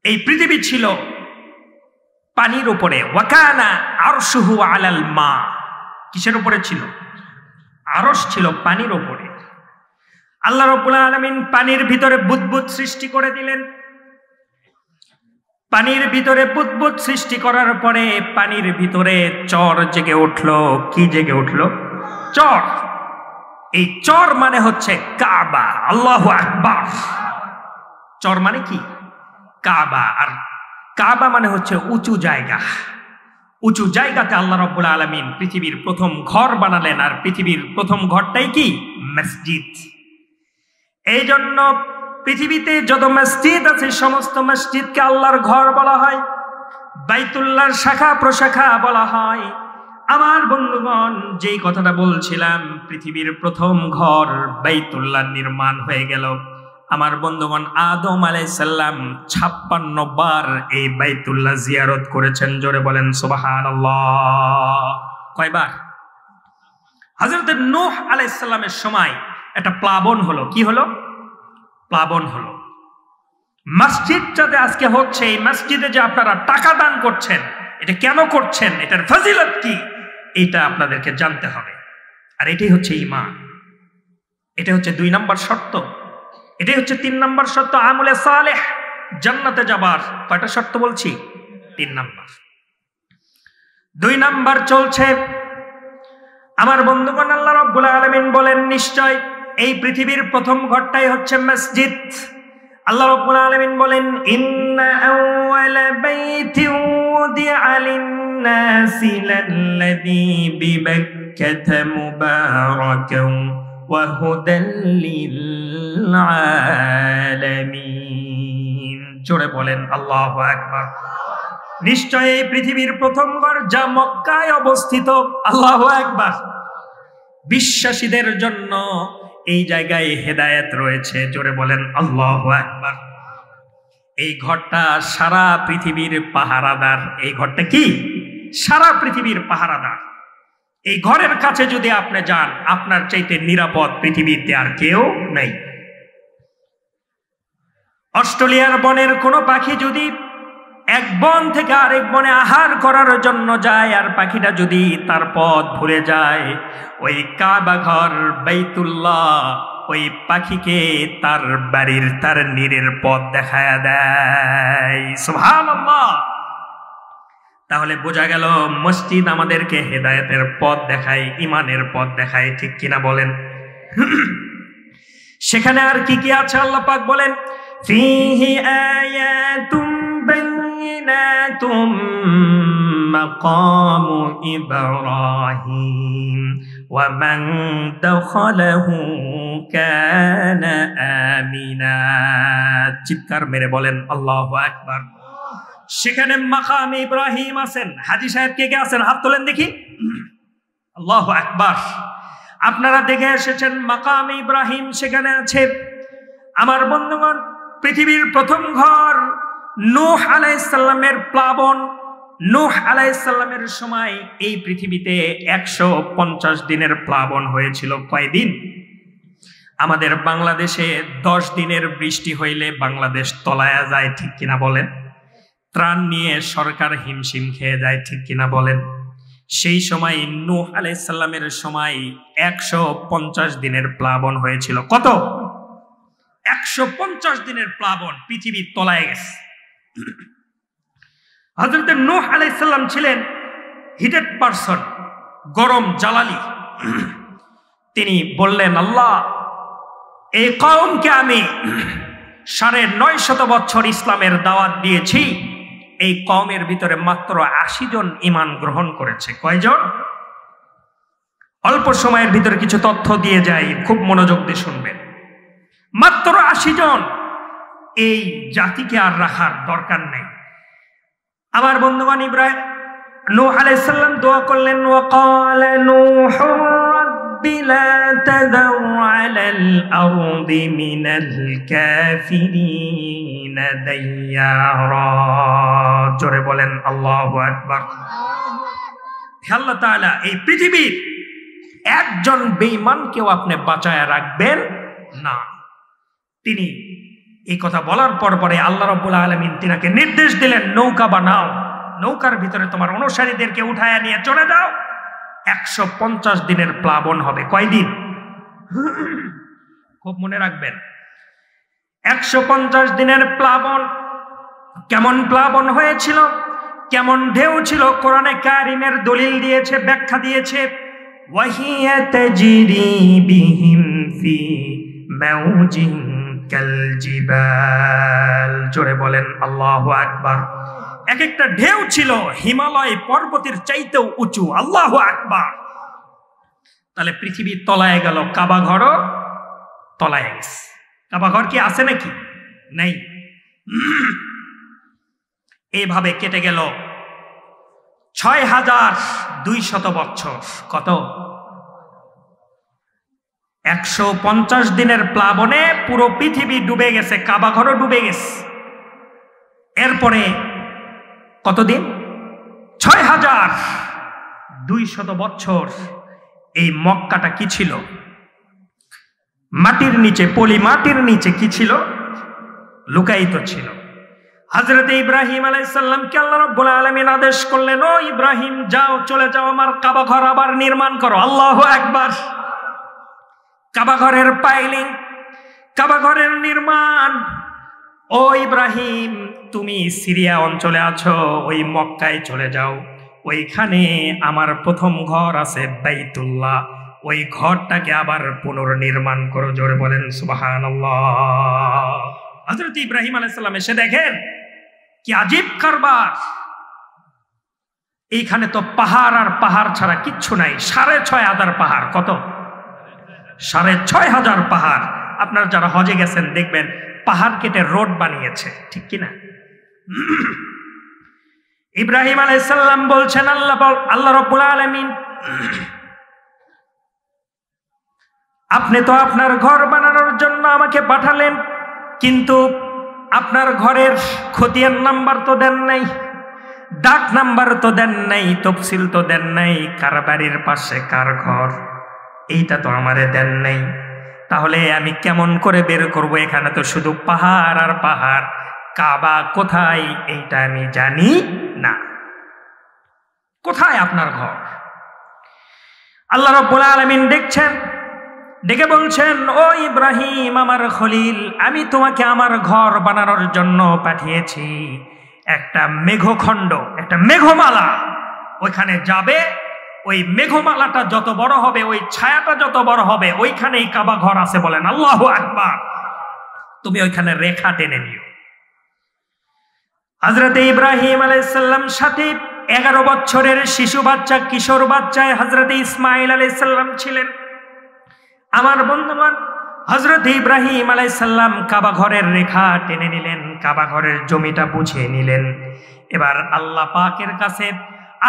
S1: এই পৃথিবী ছিল পানির উপরে, ওয়াকানা আরশুহু আলাল মা। কিসের উপরে ছিল? আরশ ছিল পানির উপরে। আল্লাহ রাব্বুল আলামিন পানির ভিতরে বুদবুদ সৃষ্টি করে দিলেন। পানির ভিতরে বুদবুদ সৃষ্টি করার পরে পানির ভিতরে চর জেগে উঠলো। কি জেগে উঠলো? চর। এই চর মানে হচ্ছে কাবা। আল্লাহু আকবার। চর মানে কি? কাবা। আর কাবা মানে হচ্ছে উঁচু জায়গা। উঁচু জায়গাতে আল্লাহ রাব্বুল আলামিন পৃথিবীর প্রথম ঘর বানালেন। আর পৃথিবীর প্রথম ঘরটাই কি? মসজিদ। এই জন্য পৃথিবীতে যত মসজিদ আছে সমস্ত মসজিদকে আল্লাহর ঘর বলা হয়, বাইতুল্লাহর শাখা প্রশাখা বলা হয়। আমার বন্ধুগণ, যেই কথাটা বলছিলাম, পৃথিবীর প্রথম ঘর বাইতুল্লাহ নির্মাণ হয়ে গেল। আমার বন্ধুগণ, আদম আলাইহিস সালাম 56 বার এই বাইতুল্লাহ জিয়ারত করেছেন। জোরে বলেন সুবহানাল্লাহ। কয়বার? হযরত নূহ আলাইহিস সালামের সময় একটা প্লাবন হলো। কি হলো? প্লাবন হলো। মসজিদটাতে আজকে হচ্ছে, এই মসজিদে যে আপনারা টাকা দান করছেন, এটা কেন করছেন, এটার ফজিলত কি, এটা আপনাদেরকে জানতে হবে। আর এটাই হচ্ছে ঈমান। এটা হচ্ছে 2 নম্বর শর্ত। এটাই হচ্ছে 3 নম্বর শর্ত আমলে সালেহ, জান্নাতে যাবার। কয়টা শর্ত বলছি? 3 নম্বর। 2 নম্বর চলছে। আমার বন্ধুগণ, আল্লাহ রাব্বুল আলামিন বলেন, নিশ্চয় এই পৃথিবীর প্রথম ঘরটাই হচ্ছে মসজিদ। আল্লাহ রাব্বুল আলামিন বলেন, ইন্না আউওয়ালা বাইতিন উদিআ লিন-নাসি লাল্লাযী বিবাক্কাতা মুবারাকান ওয়া হুদাল লিল-আলামিন। জোরে বলেন আল্লাহু আকবার। নিশ্চয় এই পৃথিবীর প্রথম ঘর যা মক্কায় অবস্থিত। আল্লাহু আকবার। বিশ্বাসীদের জন্য এই জায়গায় হেদায়েত রয়েছে। জোরে বলেন আল্লাহু আকবার। এই ঘরটা সারা পৃথিবীর পাহারাদার। এই ঘরটা কি? সারা পৃথিবীর পাহারাদার। এই ঘরের কাছে যদি আপনি যান, আপনার চাইতে নিরাপদ পৃথিবীতে আর কেউ নেই। অস্ট্রেলিয়ার বনের কোনো পাখি যদি এক বন থেকে আরেক বনে আহার করার জন্য যায়, আর পাখিটা যদি তার পথ ভুলে যায়, ওই কাবা ঘর বাইতুল্লাহ ওই পাখিকে তার বাড়ির, তার নীড়ের পথ দেখায়া দেয়। সুবহানাল্লাহ। তাহলে বোঝা গেল মসজিদ আমাদেরকে হেদায়েতের পথ দেখায়, ঈমানের পথ দেখায়। ঠিক কিনা বলেন? সেখানে আর কি কি আছে আল্লাহ পাক বলেন, ফীহি আয়াতুম বাইয়িনাতুম মাকামু ইব্রাহিম ওয়া মান দাখালাহু কানা আমিনা। চিৎকার মেরে বলেন আল্লাহু আকবার। সেখানে মাকাম ইব্রাহিম আছেন। হাজী সাহেব কে কে আছেন? হাত তোলেন দেখি। আল্লাহু আকবার। আপনারা দেখে এসেছেন মাকাম ইব্রাহিম সেখানে আছে। আমার বন্ধুগণ, পৃথিবীর প্রথম ঘর নূহ আলাইহিস সালামের প্লাবন। নূহ আলাইহিস সালামের সময় এই পৃথিবীতে 150 দিনের প্লাবন হয়েছিল। কয়দিন? আমাদের বাংলাদেশে 10 দিনের বৃষ্টি হইলে বাংলাদেশ তলায়া যায়। ঠিক কিনা বলেন? ত্রাণ নিয়ে সরকার হিমশিম খেয়ে যায়। ঠিক কিনা বলেন? সেই সময় নূহ আলাইহিস সালামের সময় 150 দিনের প্লাবন হয়েছিল। কত? 150 দিনের প্লাবন। পৃথিবী তলায় গেছে। হযরত নূহ আলাইহিস সালাম ছিলেন হিটেড পারসন, গরম জালালি। তিনি বললেন, আল্লাহ, এই কওমকে আমি 950 বছর ইসলামের দাওয়াত দিয়েছি, এই কওমের ভিতরে মাত্র 80 জন ঈমান গ্রহণ করেছে। কয়জন? অল্প সময়ের ভিতরে কিছু তথ্য দিয়ে যাই, খুব মনোযোগ দিয়ে শুনবেন। মাত্র 80 জন। এই জাতিকে আর রাখার দরকার নেই। আমার বন্ধুগণ, ইব্রাহিম নূহ আলাইহিস সালাম দোয়া করলেন, ওয়া ক্বালা নূহু রাব্বি রব্বি লা তাযার আলাল আরদি মিনাল কাফিরিনা দাইয়ারা। জোরে বলেন আল্লাহু আকবার। আল্লাহ তাআলা এই পৃথিবীর একজন বেঈমানকেও আপনি বাঁচায় রাখবেন না। তিনি এই কথা বলার পরে আল্লাহ রাব্বুল আলামিন তিনাকে নির্দেশ দিলেন, নৌকা বানাও, নৌকার ভিতরে তোমার অনুসারীদেরকে উঠায়া নিয়ে চলে যাও। 150 দিনের প্লাবন হবে। কয়দিন? খুব মনে রাখবেন, 150 দিনের প্লাবন। কেমন প্লাবন হয়েছিল, কেমন ঢেউ ছিল, কোরআনে কারিমের দলিল দিয়েছে, ব্যাখ্যা দিয়েছে। ওয়াহিয়া তাজরি বিহিম ফি মাউজিন কাল জিবাল। জোরে বলেন আল্লাহু আকবার। এক একটা ঢেউ ছিল হিমালয় পর্বতের চাইতেও উঁচু। আল্লাহু আকবার। তাহলে পৃথিবীর তলায় গেল, কাবা ঘরও তলায় গেছে। কাবা ঘর কি আছে নাকি? নেই। এইভাবে কেটে গেল 6200 বছর। কত? 150 দিনের প্লাবনে পুরো পৃথিবী ডুবে গেছে, কাবা ঘরও ডুবে গেছে। এরপরে কতদিন? 6200 বছর। এই মক্কাটা কি ছিল? মাটির নিচে, পলি মাটির নিচে কি ছিল? লুকায়িত ছিল। হযরত ইব্রাহিম আলাইহিস সালামকে আল্লাহ রাব্বুল আলামিন আদেশ করলেন, ও ইব্রাহিম যাও, চলে যাও, আমার কাবা ঘর আবার নির্মাণ করো। আল্লাহু আকবার। কাবা ঘরের পাইলিং, কাবা ঘরের নির্মাণ। ও ইব্রাহিম, তুমি সিরিয়া অঞ্চলে আছো, ওই মক্কায় চলে যাও, ওইখানে আমার প্রথম ঘর আছে বাইতুল্লাহ, ওই ঘরটাকে আবার পুনর্নির্মাণ করো। জোরে বলেন সুবহানাল্লাহ। হযরত ইব্রাহিম আলাইহিস সালাম এসে দেখেন কি আজীব কারবার। এইখানে তো পাহাড় আর পাহাড় ছাড়া কিচ্ছু নাই। 6500 পাহাড়। কত? 6500 পাহাড়। আপনারা যারা হজে গেছেন দেখবেন পাহাড় কেটে রোড বানিয়েছে, ঠিক কিনা? ইব্রাহিম আলাইহিস সালাম বলছেন, আল্লাহ রাব্বুল আলামিন, আপনি তো আপনার ঘর বানানোর জন্য আমাকে পাঠালেন, কিন্তু আপনার ঘরের খতিয়ান নাম্বার তো দেন নাই, ডাক নাম্বার তো দেন নাই, তফসিল তো দেন নাই, কার বাড়ির পাশে কার ঘর, এইটা তো আমারে দেন নাই। তাহলে আমি কেমন করে বের করব? এখানে তো শুধু পাহাড় আর পাহাড়, কাবা কোথায় এইটা আমি জানি না। কোথায় আপনার ঘর? আল্লাহ রাব্বুল আলামিন দেখছেন, ডেকে বলছেন, ও ইব্রাহিম আমার খলিল, আমি তোমাকে আমার ঘর বানানোর জন্য পাঠিয়েছি। একটা মেঘখণ্ড, একটা মেঘমালা, ওইখানে যাবে, ওই মেঘমালাটা যত বড় হবে, ওই ছায়াটা যত বড় হবে, ওইখানেই কাবা ঘর আছে। বলেন আল্লাহু আকবার। তুমি ওইখানে রেখা টেনে নিও। হযরত ইব্রাহিম আলাইহিস সালাম সাথে 11 বছরের শিশু বাচ্চা, কিশোর বাচ্চায় হযরত ইসমাঈল আলাইহিস সালাম ছিলেন। আমার বন্ধুগণ, হযরত ইব্রাহিম আলাইহিস সালাম কাবা ঘরের রেখা টেনে নিলেন, কাবা ঘরের জমিটা বুঝিয়ে নিলেন। এবার আল্লাহ পাকের কাছে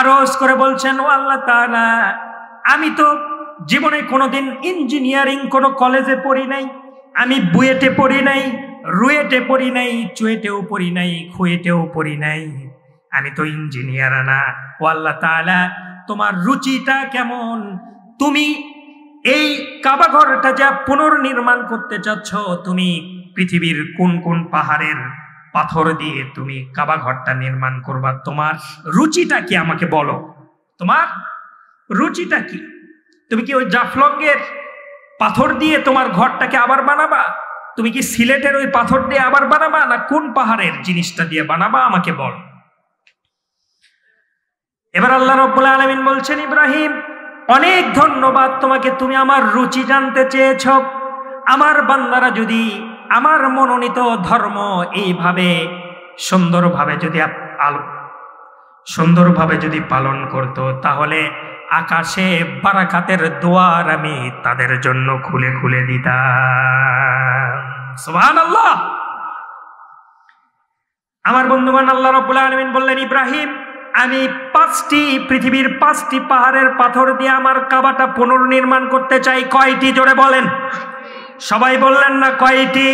S1: আরজ করে বলছেন, ও আল্লাহ তাআলা, আমি তো জীবনে কোনোদিন ইঞ্জিনিয়ারিং কোনো কলেজে পড়ি নাই, আমি বুয়েটে পড়ি নাই, রুয়েটে পড়ি নাই, চুয়েটেও পড়ি নাই, খুয়েটেও পড়ি নাই, আমি তো ইঞ্জিনিয়ার না। ও আল্লাহ তাআলা, তোমার রুচিটা কেমন? তুমি এই কাবা ঘরটা যা পুনর্নির্মাণ করতে চাচ্ছ, তুমি পৃথিবীর কোন কোন পাহাড়ের পাথর দিয়ে তুমি কাবা ঘরটা নির্মাণ করবা? তোমার রুচিটা কি আমাকে বলো। তোমার রুচিটা কি? তুমি কি ওই জাফলংয়ের পাথর দিয়ে তোমার ঘরটাকে আবার বানাবা? তুমি কি সিলেটের ওই পাথর দিয়ে আবার বানাবা, না কোন পাহাড়ের জিনিসটা দিয়ে বানাবা? আমাকে বলো। এবার আল্লাহ রাব্বুল আলামিন বলছেন, ইব্রাহিম অনেক ধন্যবাদ তোমাকে, তুমি আমার রুচি জানতে চেয়েছ। আমার বান্দারা যদি আমার মনোনীত ধর্ম এইভাবে সুন্দরভাবে যদি পালন করত, তাহলে আকাশে বারাকাতের দুয়ার আমি তাদের জন্য খুলে খুলে দিতাম। সুবহানাল্লাহ। আমার বন্ধুগণ, আল্লাহ রাব্বুল আলামিন বললেন, ইব্রাহিম আমি পৃথিবীর 5টি পাহাড়ের পাথর দিয়ে আমার কাবাটা পুনর্নির্মাণ করতে চাই। কয়টি? জোরে বলেন। সবাই বললেন না কয়টি?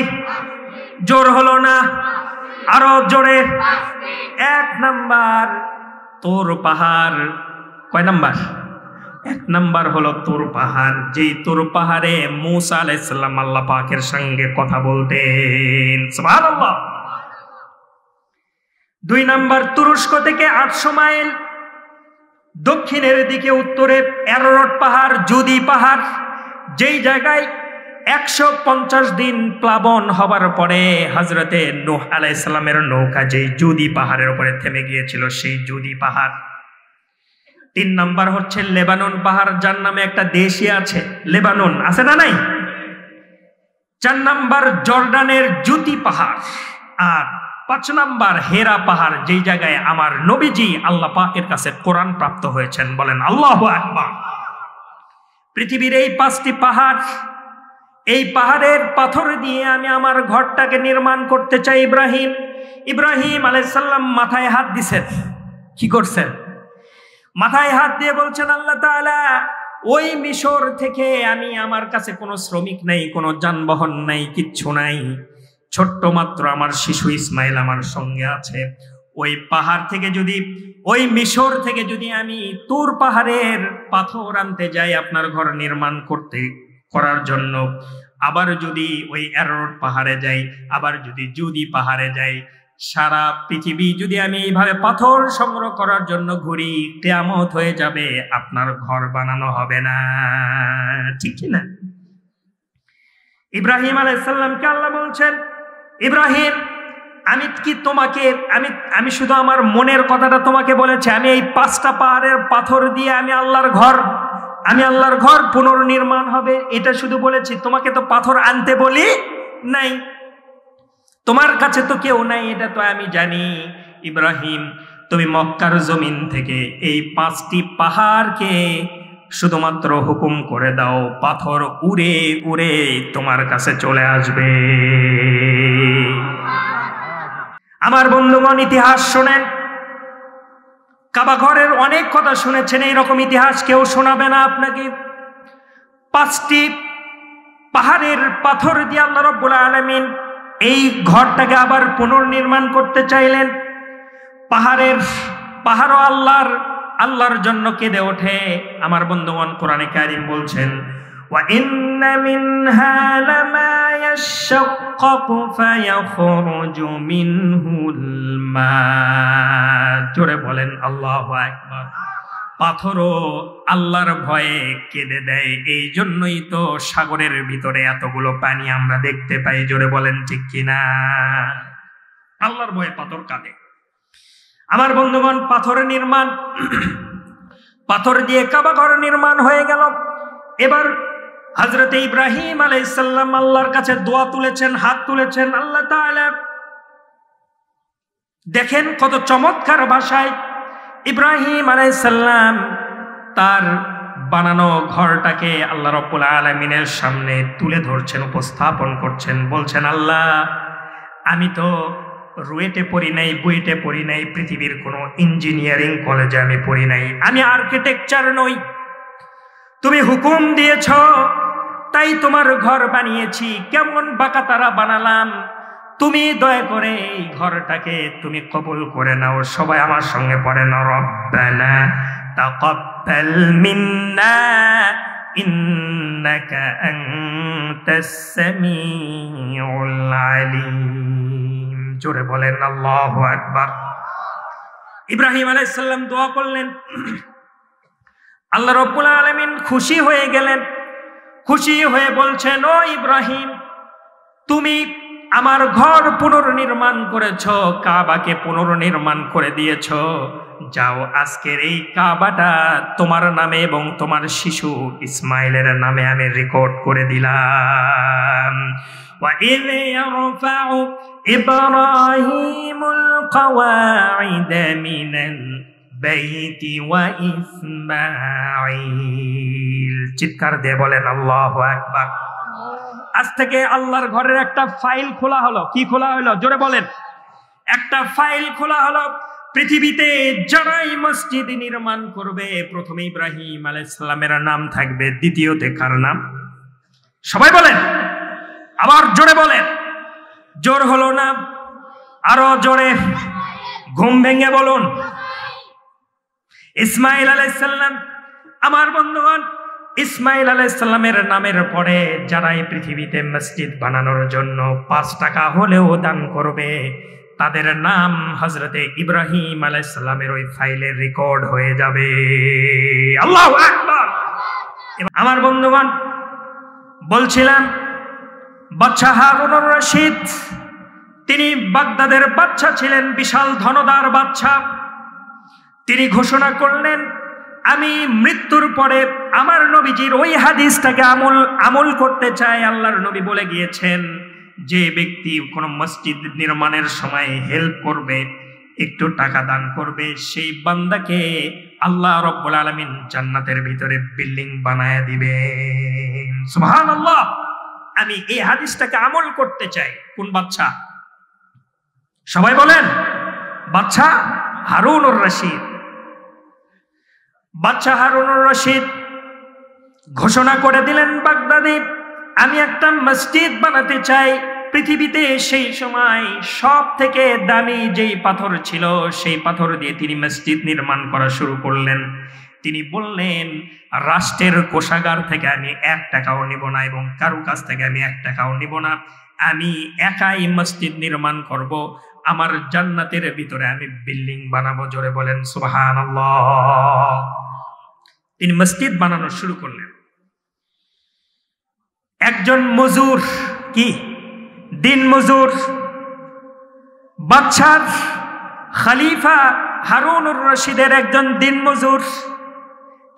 S1: জোর হলো না, আরো জোরে। 1 নাম্বার তুর পাহাড়। কয় নাম্বার? 1 নাম্বার হলো তুর পাহাড়, যেই তুর পাহাড়ে মূসা আলাইহিস সালাম আল্লাহ পাকের সঙ্গে কথা বলতেন। সুবহানাল্লাহ। 2 নাম্বার তুরস্ক থেকে 800 মাইল দক্ষিণের দিকে উত্তরে অ্যারারাত পাহাড়, জুদি পাহাড়, যেই জায়গায় 150 দিন প্লাবন হবার পরে হযরতে নূহ আলাইহিস সালামের নৌকা যেই জুদি পাহাড়ের উপরে থেমে গিয়েছিল, সেই জুদি পাহাড়। 3 নাম্বার হচ্ছে লেবানন পাহাড়, যার নামে একটা দেশই আছে, লেবানন আছে না নাই? 4 নাম্বার জর্ডানের জুতি পাহাড়। আর 5 নাম্বার হেরা পাহাড়, যেই জায়গায় আমার নবীজি আল্লাহ পাকের কাছে কোরআন প্রাপ্ত হয়েছেন। বলেন আল্লাহু আকবার। পৃথিবীর এই 5টি পাহাড়, এই পাহাড়ের পাথর দিয়ে আমি আমার ঘরটাকে নির্মাণ করতে চাই। ইব্রাহিম আলাইহিস সালাম মাথায় হাত দিয়েছেন। কি করছেন? মাথায় হাত দিয়ে বলছেন, আল্লাহ তাআলা, ওই মিশর থেকে আমি, আমার কাছে কোনো শ্রমিক নাই, কোনো যানবাহন নাই, কিচ্ছু নাই, ছোট্ট মাত্র আমার শিশু ইসমাইল আমার সঙ্গে আছে। ওই পাহাড় থেকে যদি, ওই মিশর থেকে যদি আমি তুর পাহাড়ের পাথর আনতে যাই আপনার ঘর নির্মাণ করার জন্য, আবার যদি ওই অ্যারারাত পাহাড়ে যাই, আবার যদি জুদি পাহাড়ে যাই, সারা পৃথিবী যদি আমি এইভাবে পাথর সংগ্রহ করার জন্য ঘুরি, কিয়ামত হয়ে যাবে, আপনার ঘর বানানো হবে না। ঠিক কি না? ইব্রাহিম আলাইহিস সালামকে আল্লাহ বলছেন, ইব্রাহিম, আমি কি তোমাকে, আমি শুধু আমার মনের কথাটা তোমাকে বলেছি। আমি এই 5টা পাহাড়ের পাথর দিয়ে আমি আল্লাহর ঘর পুনর্নির্মাণ হবে, এটা শুধু বলেছি। তোমাকে তো পাথর আনতে বলি নাই, তোমার কাছে তো কেউ নাই, এটা তো আমি জানি। ইব্রাহিম, তুমি মক্কার জমিন থেকে এই 5টি পাহাড়কে শুধুমাত্র হুকুম করে দাও, পাথর উড়ে উড়ে তোমার কাছে চলে আসবে। আমার বন্ধুগণ, ইতিহাস শোনেন। কাবা ঘরের অনেক কথা শুনেছেন, এইরকম ইতিহাস কেউ শোনাবে না আপনাকে। 5টি পাহাড়ের পাথর দিয়ে আল্লাহ রাব্বুল আলামিন এই ঘরটাকে আবার পুনর্নির্মাণ করতে চাইলেন। পাহাড়ও আল্লাহর জন্য কেঁদে ওঠে। আমার বন্ধুগণ, কোরআনে কারীম বলছেন, ওয়া ইন্না মিনহা লামা ইয়াশাক্কাকু ফায়াখরুজু মিনহুল মা। জোরে বলেন আল্লাহু আকবার। পাথরও আল্লাহর ভয়ে কেঁদে দেয়, এই জন্যই তো সাগরের ভিতরে এতগুলো পানি আমরা দেখতে পাই। জোরে বলেন ঠিক কিনা? আল্লাহর ভয়ে পাথর কাঁদে। আমার বন্ধুগণ, পাথর দিয়ে কাবা ঘর নির্মাণ হয়ে গেল। এবার হযরত ইব্রাহিম আলাইহিস সালাম আল্লাহর কাছে দোয়া তুলেছেন, হাত তুলেছেন। আল্লাহ তাআলা দেখেন কত চমৎকার ভাষায় ইব্রাহিম আলাইহিস সালাম তার বানানো ঘরটাকে আল্লাহ রাব্বুল আলামিনের সামনে তুলে ধরছেন, উপস্থাপন করছেন। বলছেন, আল্লাহ, আমি তো রুয়েটে পড়ি নাই, বুয়েটে পড়ি নাই, পৃথিবীর কোনো ইঞ্জিনিয়ারিং কলেজে আমি পড়ি নাই, আমি আর্কিটেকচার নই। তুমি হুকুম দিয়েছ, তাই তোমার ঘর বানিয়েছি। কেমন বাঁকাতারা বানালাম, তুমি দয়া করে এই ঘরটাকে তুমি কবুল করে নাও। সবাই আমার সঙ্গে পড়েন, রব্বানা তাকাব্বাল মিন্না ইন্নাকা আনতাস সামিউল আলিম। জোরে বলেন আল্লাহু আকবার। ইব্রাহিম আলাইহিস সালাম দোয়া করলেন, আল্লাহ রাব্বুল আলামিন খুশি হয়ে গেলেন। খুশি হয়ে বলছেন, ও ইব্রাহিম, তুমি আমার ঘর পুনর্নির্মাণ করেছ, কাবাকে পুনর্নির্মাণ করে দিয়েছ। যাও, আজকের এই কাবাটা তোমার নামে এবং তোমার শিশু ইসমাইলের নামে আমি রেকর্ড করে দিলাম। وَإِذْ يَرْفَعُ إِبْرَاهِيمُ الْقَوَاعِدَ مِنَ الْبَيْتِ وَإِسْمَاعِيلُ। চিৎকার দিয়ে বলেন আল্লাহু আকবার। আজ থেকে আল্লাহর ঘরের একটা ফাইল খোলা হলো। কি খোলা হলো? জোরে বলেন। একটা ফাইল খোলা হলো। পৃথিবীতে যারাই মসজিদ নির্মাণ করবে প্রথমে ইব্রাহিম আলাইহিস সালামের নাম থাকবে, দ্বিতীয়তে কার নাম? সবাই বলেন, আবার জোরে বলেন। জোর হলো না, আরো জোরে, ঘুম ভেঙে বলুন। ইসমাইল আলাইহিস সালাম। আমার বন্ধুগণ, ইসমাইল আলাইহিস সালামের নামের পরে যারাই পৃথিবীতে মসজিদ বানানোর জন্য 5 টাকা হলেও দান করবে তাদের নাম হযরতে ইব্রাহিম আলাইহিস সালামের ওই ফাইলে রেকর্ড হয়ে যাবে। আল্লাহু আকবার। আমার বন্ধুগণ, বলছিলাম বাদশা হারুনুর রশিদ, তিনি বাগদাদের বাদশা ছিলেন, বিশাল ধনদার বাদশা। তিনি ঘোষণা করলেন, আমি মৃত্যুর পরে আমার নবীজির ওই হাদিসটাকে আমল করতে চাই। আল্লাহর নবী বলে গিয়েছেন, যে ব্যক্তি কোন মসজিদ নির্মাণের সময় হেল্প করবে, একটু টাকা দান করবে, সেই বান্দাকে আল্লাহ রাব্বুল আলামিন জান্নাতের ভিতরে বিল্ডিং বানায় দিবেন। সুবহানাল্লাহ। আমি এই হাদিসটাকে আমল করতে চাই। কোন বাদশা? সবাই বলেন, বাদশা হারুনুর রশিদ। বাদশা হারুনুর রশিদ ঘোষণা করে দিলেন, বাগদাদে আমি একটা মসজিদ বানাতে চাই। পৃথিবীতে সেই সময় সব থেকে দামি যেই পাথর ছিল, সেই পাথর দিয়ে তিনি মসজিদ নির্মাণ করা শুরু করলেন। তিনি বললেন, রাষ্ট্রের কোষাগার থেকে আমি 1 টাকাও নিব না এবং কারো কাছ থেকে আমি 1 টাকাও নিব না। আমি একাই মসজিদ নির্মাণ করব, আমার জান্নাতের ভিতরে আমি বিল্ডিং বানাবো। জোরে বলেন সুবহানাল্লাহ। তিনি মসজিদ বানানো শুরু করলেন। একজন মজুর, কি দিন মজুর, বাদশার খলিফা হারুনুর রশিদের একজন দিন মজুর,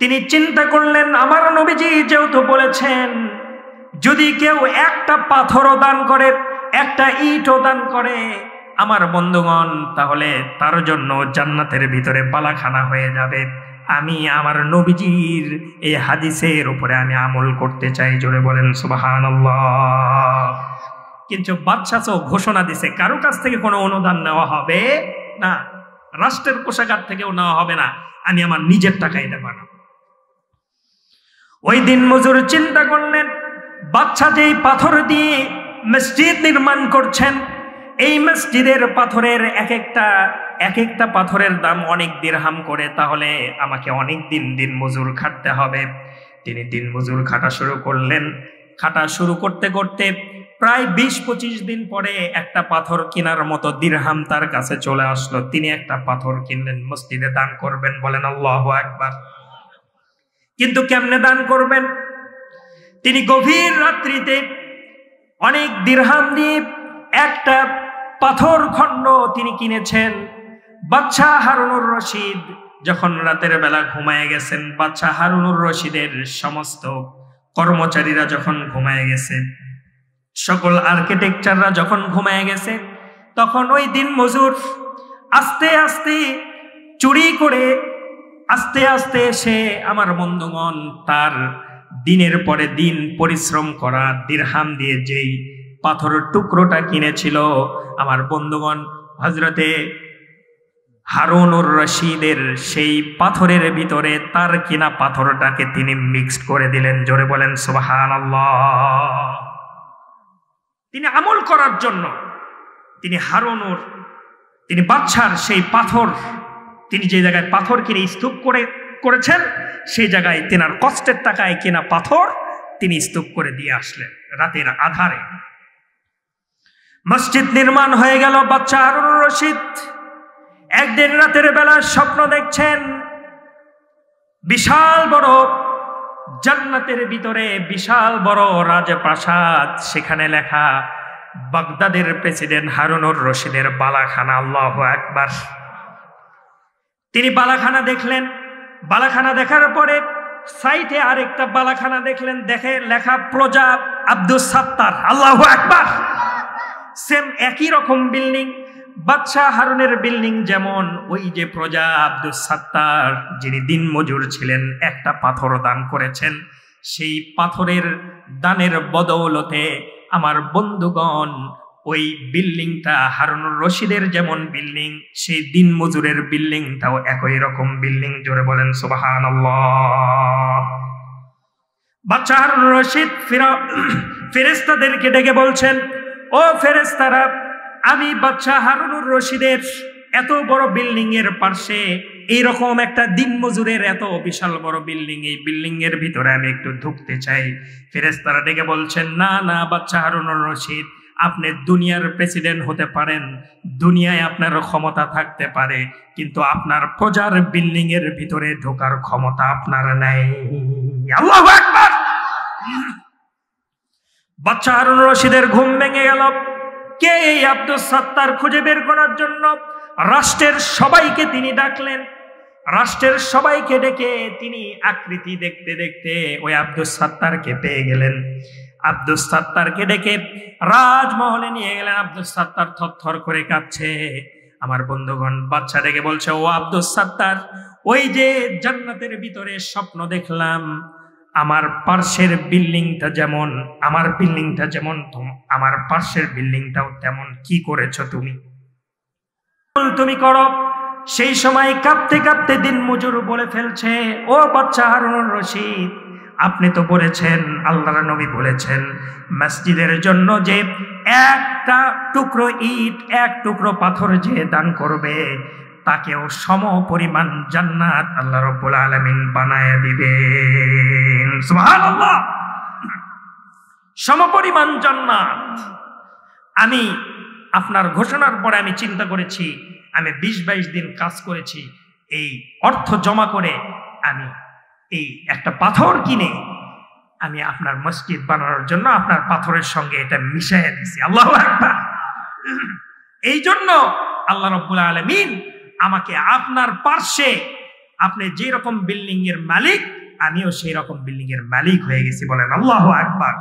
S1: তিনি চিন্তা করলেন, আমার নবীজি যেহেতু বলেছেন যদি কেউ একটা পাথরও দান করে, একটা ইটও দান করে আমার বন্ধুগণ, তাহলে তার জন্য জান্নাতের ভিতরে বালাখানা হয়ে যাবে। আমি আমার নবীজির এই হাদিসের উপরে আমি আমল করতে চাই। জোরে বলেন সুবহানাল্লাহ। কিন্তু বাদশা তো ঘোষণা দিছে, কারো কাছ থেকে কোনো অনুদান নেওয়া হবে না, রাষ্ট্রের কোষাগার থেকেও নেওয়া হবে না, আমি আমার নিজের টাকায় এটা বানাবো। ওই দিন মজুর চিন্তা করলেন, বাদশা যেই পাথর দিয়ে মসজিদ নির্মাণ করছেন, এই মসজিদের পাথরের এক একটা পাথরের দাম অনেক দিরহাম করে, তাহলে আমাকে অনেক দিন মজুর খাটতে হবে। তিনি দিন মজুর খাটা শুরু করলেন। খাটা শুরু করতে করতে প্রায় 20-25 দিন পরে একটা পাথর কেনার মতো দিরহাম তার কাছে চলে আসলো। তিনি একটা পাথর কিনলেন, মসজিদে দান করবেন। বলেন আল্লাহু আকবার। কিন্তু কেমনে দান করবেন? তিনি গভীর রাত্রিতে অনেক দিরহাম দিয়ে একটা পাথর খণ্ড তিনি কিনেছেন। বাদশা হারুনুর রশিদ যখন রাতের বেলা ঘুমায় গেছেন, বাদশা হারুনুর রশিদের সমস্ত কর্মচারীরা যখন ঘুমায় গেছে, সকল আর্কিটেকচাররা যখন ঘুমায় গেছে, তখন ওই দিন মজুর আস্তে আস্তে চুরি করে আস্তে আস্তে এসে আমার বন্ধুগণ তার দিনের পরে দিন পরিশ্রম করা দিরহাম দিয়ে যেই পাথরের টুকরোটা কিনেছিল, আমার বন্ধুগণ হযরতে হারুনুর রশিদের সেই পাথরের ভিতরে তার কিনা পাথরটাকে তিনি মিক্সড করে দিলেন। জোরে বলেন সুবহানাল্লাহ। তিনি আমল করার জন্য তিনি বাদশার সেই পাথর, তিনি যে জায়গায় পাথর কিনে স্তূপ করেছেন, সেই জায়গায় তেনার কষ্টের টাকায় কেনা পাথর তিনি স্তূপ করে দিয়ে আসলেন রাতের আধারে। মসজিদ নির্মাণ হয়ে গেল। বাদশা হারুনুর রশিদ একদিন রাতের বেলা স্বপ্ন দেখছেন, বিশাল বড় জান্নাতের ভিতরে বিশাল বড় রাজপ্রাসাদ, সেখানে লেখা বাগদাদের প্রেসিডেন্ট হারুনুর রশিদের বালাখানা। আল্লাহু আকবার। তিনি বালাখানা দেখলেন। বালাখানা দেখার পরে সাইটে আরেকটা বালাখানা দেখলেন, দেখে লেখা প্রজা আব্দুস সাত্তার। আল্লাহু আকবার। সেম একই রকম বিল্ডিং, বাদশা হারুনের বিল্ডিং যেমন, ওই যে প্রজা আব্দুস সাত্তার যিনি দিন মজুর ছিলেন, একটা পাথর দান করেছেন, সেই পাথরের দানের বদৌলতে আমার বন্ধুগণ ওই বিল্ডিংটা হারুনুর রশিদের যেমন বিল্ডিং, সেই দিন মজুরের বিল্ডিংটাও একই রকম বিল্ডিং। জোরে বলেন সুবহানাল্লাহ। বাচ্চা হারুনুর রশিদ ফেরেশতাদেরকে ডেকে বলছেন, ও ফেরেশতারা, আমি বাচ্চা হারুনুর রশিদের এত বড় বিল্ডিং এর পাশে এইরকম একটা দিন মজুরের এত বিশাল বড় বিল্ডিং, এই বিল্ডিং এর ভিতরে আমি একটু ঢুকতে চাই। ফেরেশতারা ডেকে বলছেন, না না বাচ্চা হারুনুর রশিদ, আপনি দুনিয়ার প্রেসিডেন্ট হতে পারেন, দুনিয়ায় আপনার ক্ষমতা থাকতে পারে, কিন্তু আপনার প্রজার বিল্ডিং এর ভিতরে ঢোকার ক্ষমতা আপনার নাই। আল্লাহু আকবার। বাচ্চা হারুনুর রশিদের ঘুম ভেঙে গেল। কে এই আব্দুস সাত্তার খুঁজে বের করার জন্য রাষ্ট্রের সবাইকে তিনি ডাকলেন। রাষ্ট্রের সবাইকে ডেকে তিনি আকৃতি দেখতে দেখতে ওই আব্দুস সাত্তারকে পেয়ে গেলেন। আব্দুস সাত্তারকে ডেকে রাজমহলে নিয়ে গেলেন। আব্দুস সাত্তার থরথর করে কাঁপছে। আমার বন্ধুগণ, বাচ্চা ডেকে বলছে, ও আব্দুস সাত্তার, ওই যে জান্নাতের ভিতরে স্বপ্ন দেখলাম, আমার পার্শ্বের বিল্ডিংটা যেমন, আমার বিল্ডিংটা যেমন আমার পার্শ্বের বিল্ডিংটাও তেমন, কি করেছো তুমি? তুমি করো। সেই সময় কাঁপতে কাঁপতে দিন মজুর বলে ফেলছে, ও বাচ্চা হারুনুর রশিদ, আপনি তো বলেছেন, আল্লাহর নবী বলেছেন, মসজিদের জন্য যে একটা টুকরো ইট, এক টুকরো পাথর যে দান করবে, তাকেও সম পরিমাণ জান্নাত আল্লাহ রাব্বুল আলামিন বানায় দিবেন। সুবহানাল্লাহ। সম পরিমাণ জান্নাত। আমি আপনার ঘোষণার পরে আমি চিন্তা করেছি, আমি 20-22 দিন কাজ করেছি, এই অর্থ জমা করে আমি এই একটা পাথর কিনে আমি আপনার মসজিদ বানানোর জন্য আপনার পাথরের সঙ্গে এটা মিশাইয়া দিছি। আল্লাহু আকবার। এই জন্য আল্লাহ রাব্বুল আলামিন আমাকে আপনার পার্শ্বে, আপনি যে রকম বিল্ডিং এর মালিক, আমিও সেই রকম বিল্ডিং এর মালিক হয়ে গেছি। বলেন আল্লাহু আকবার।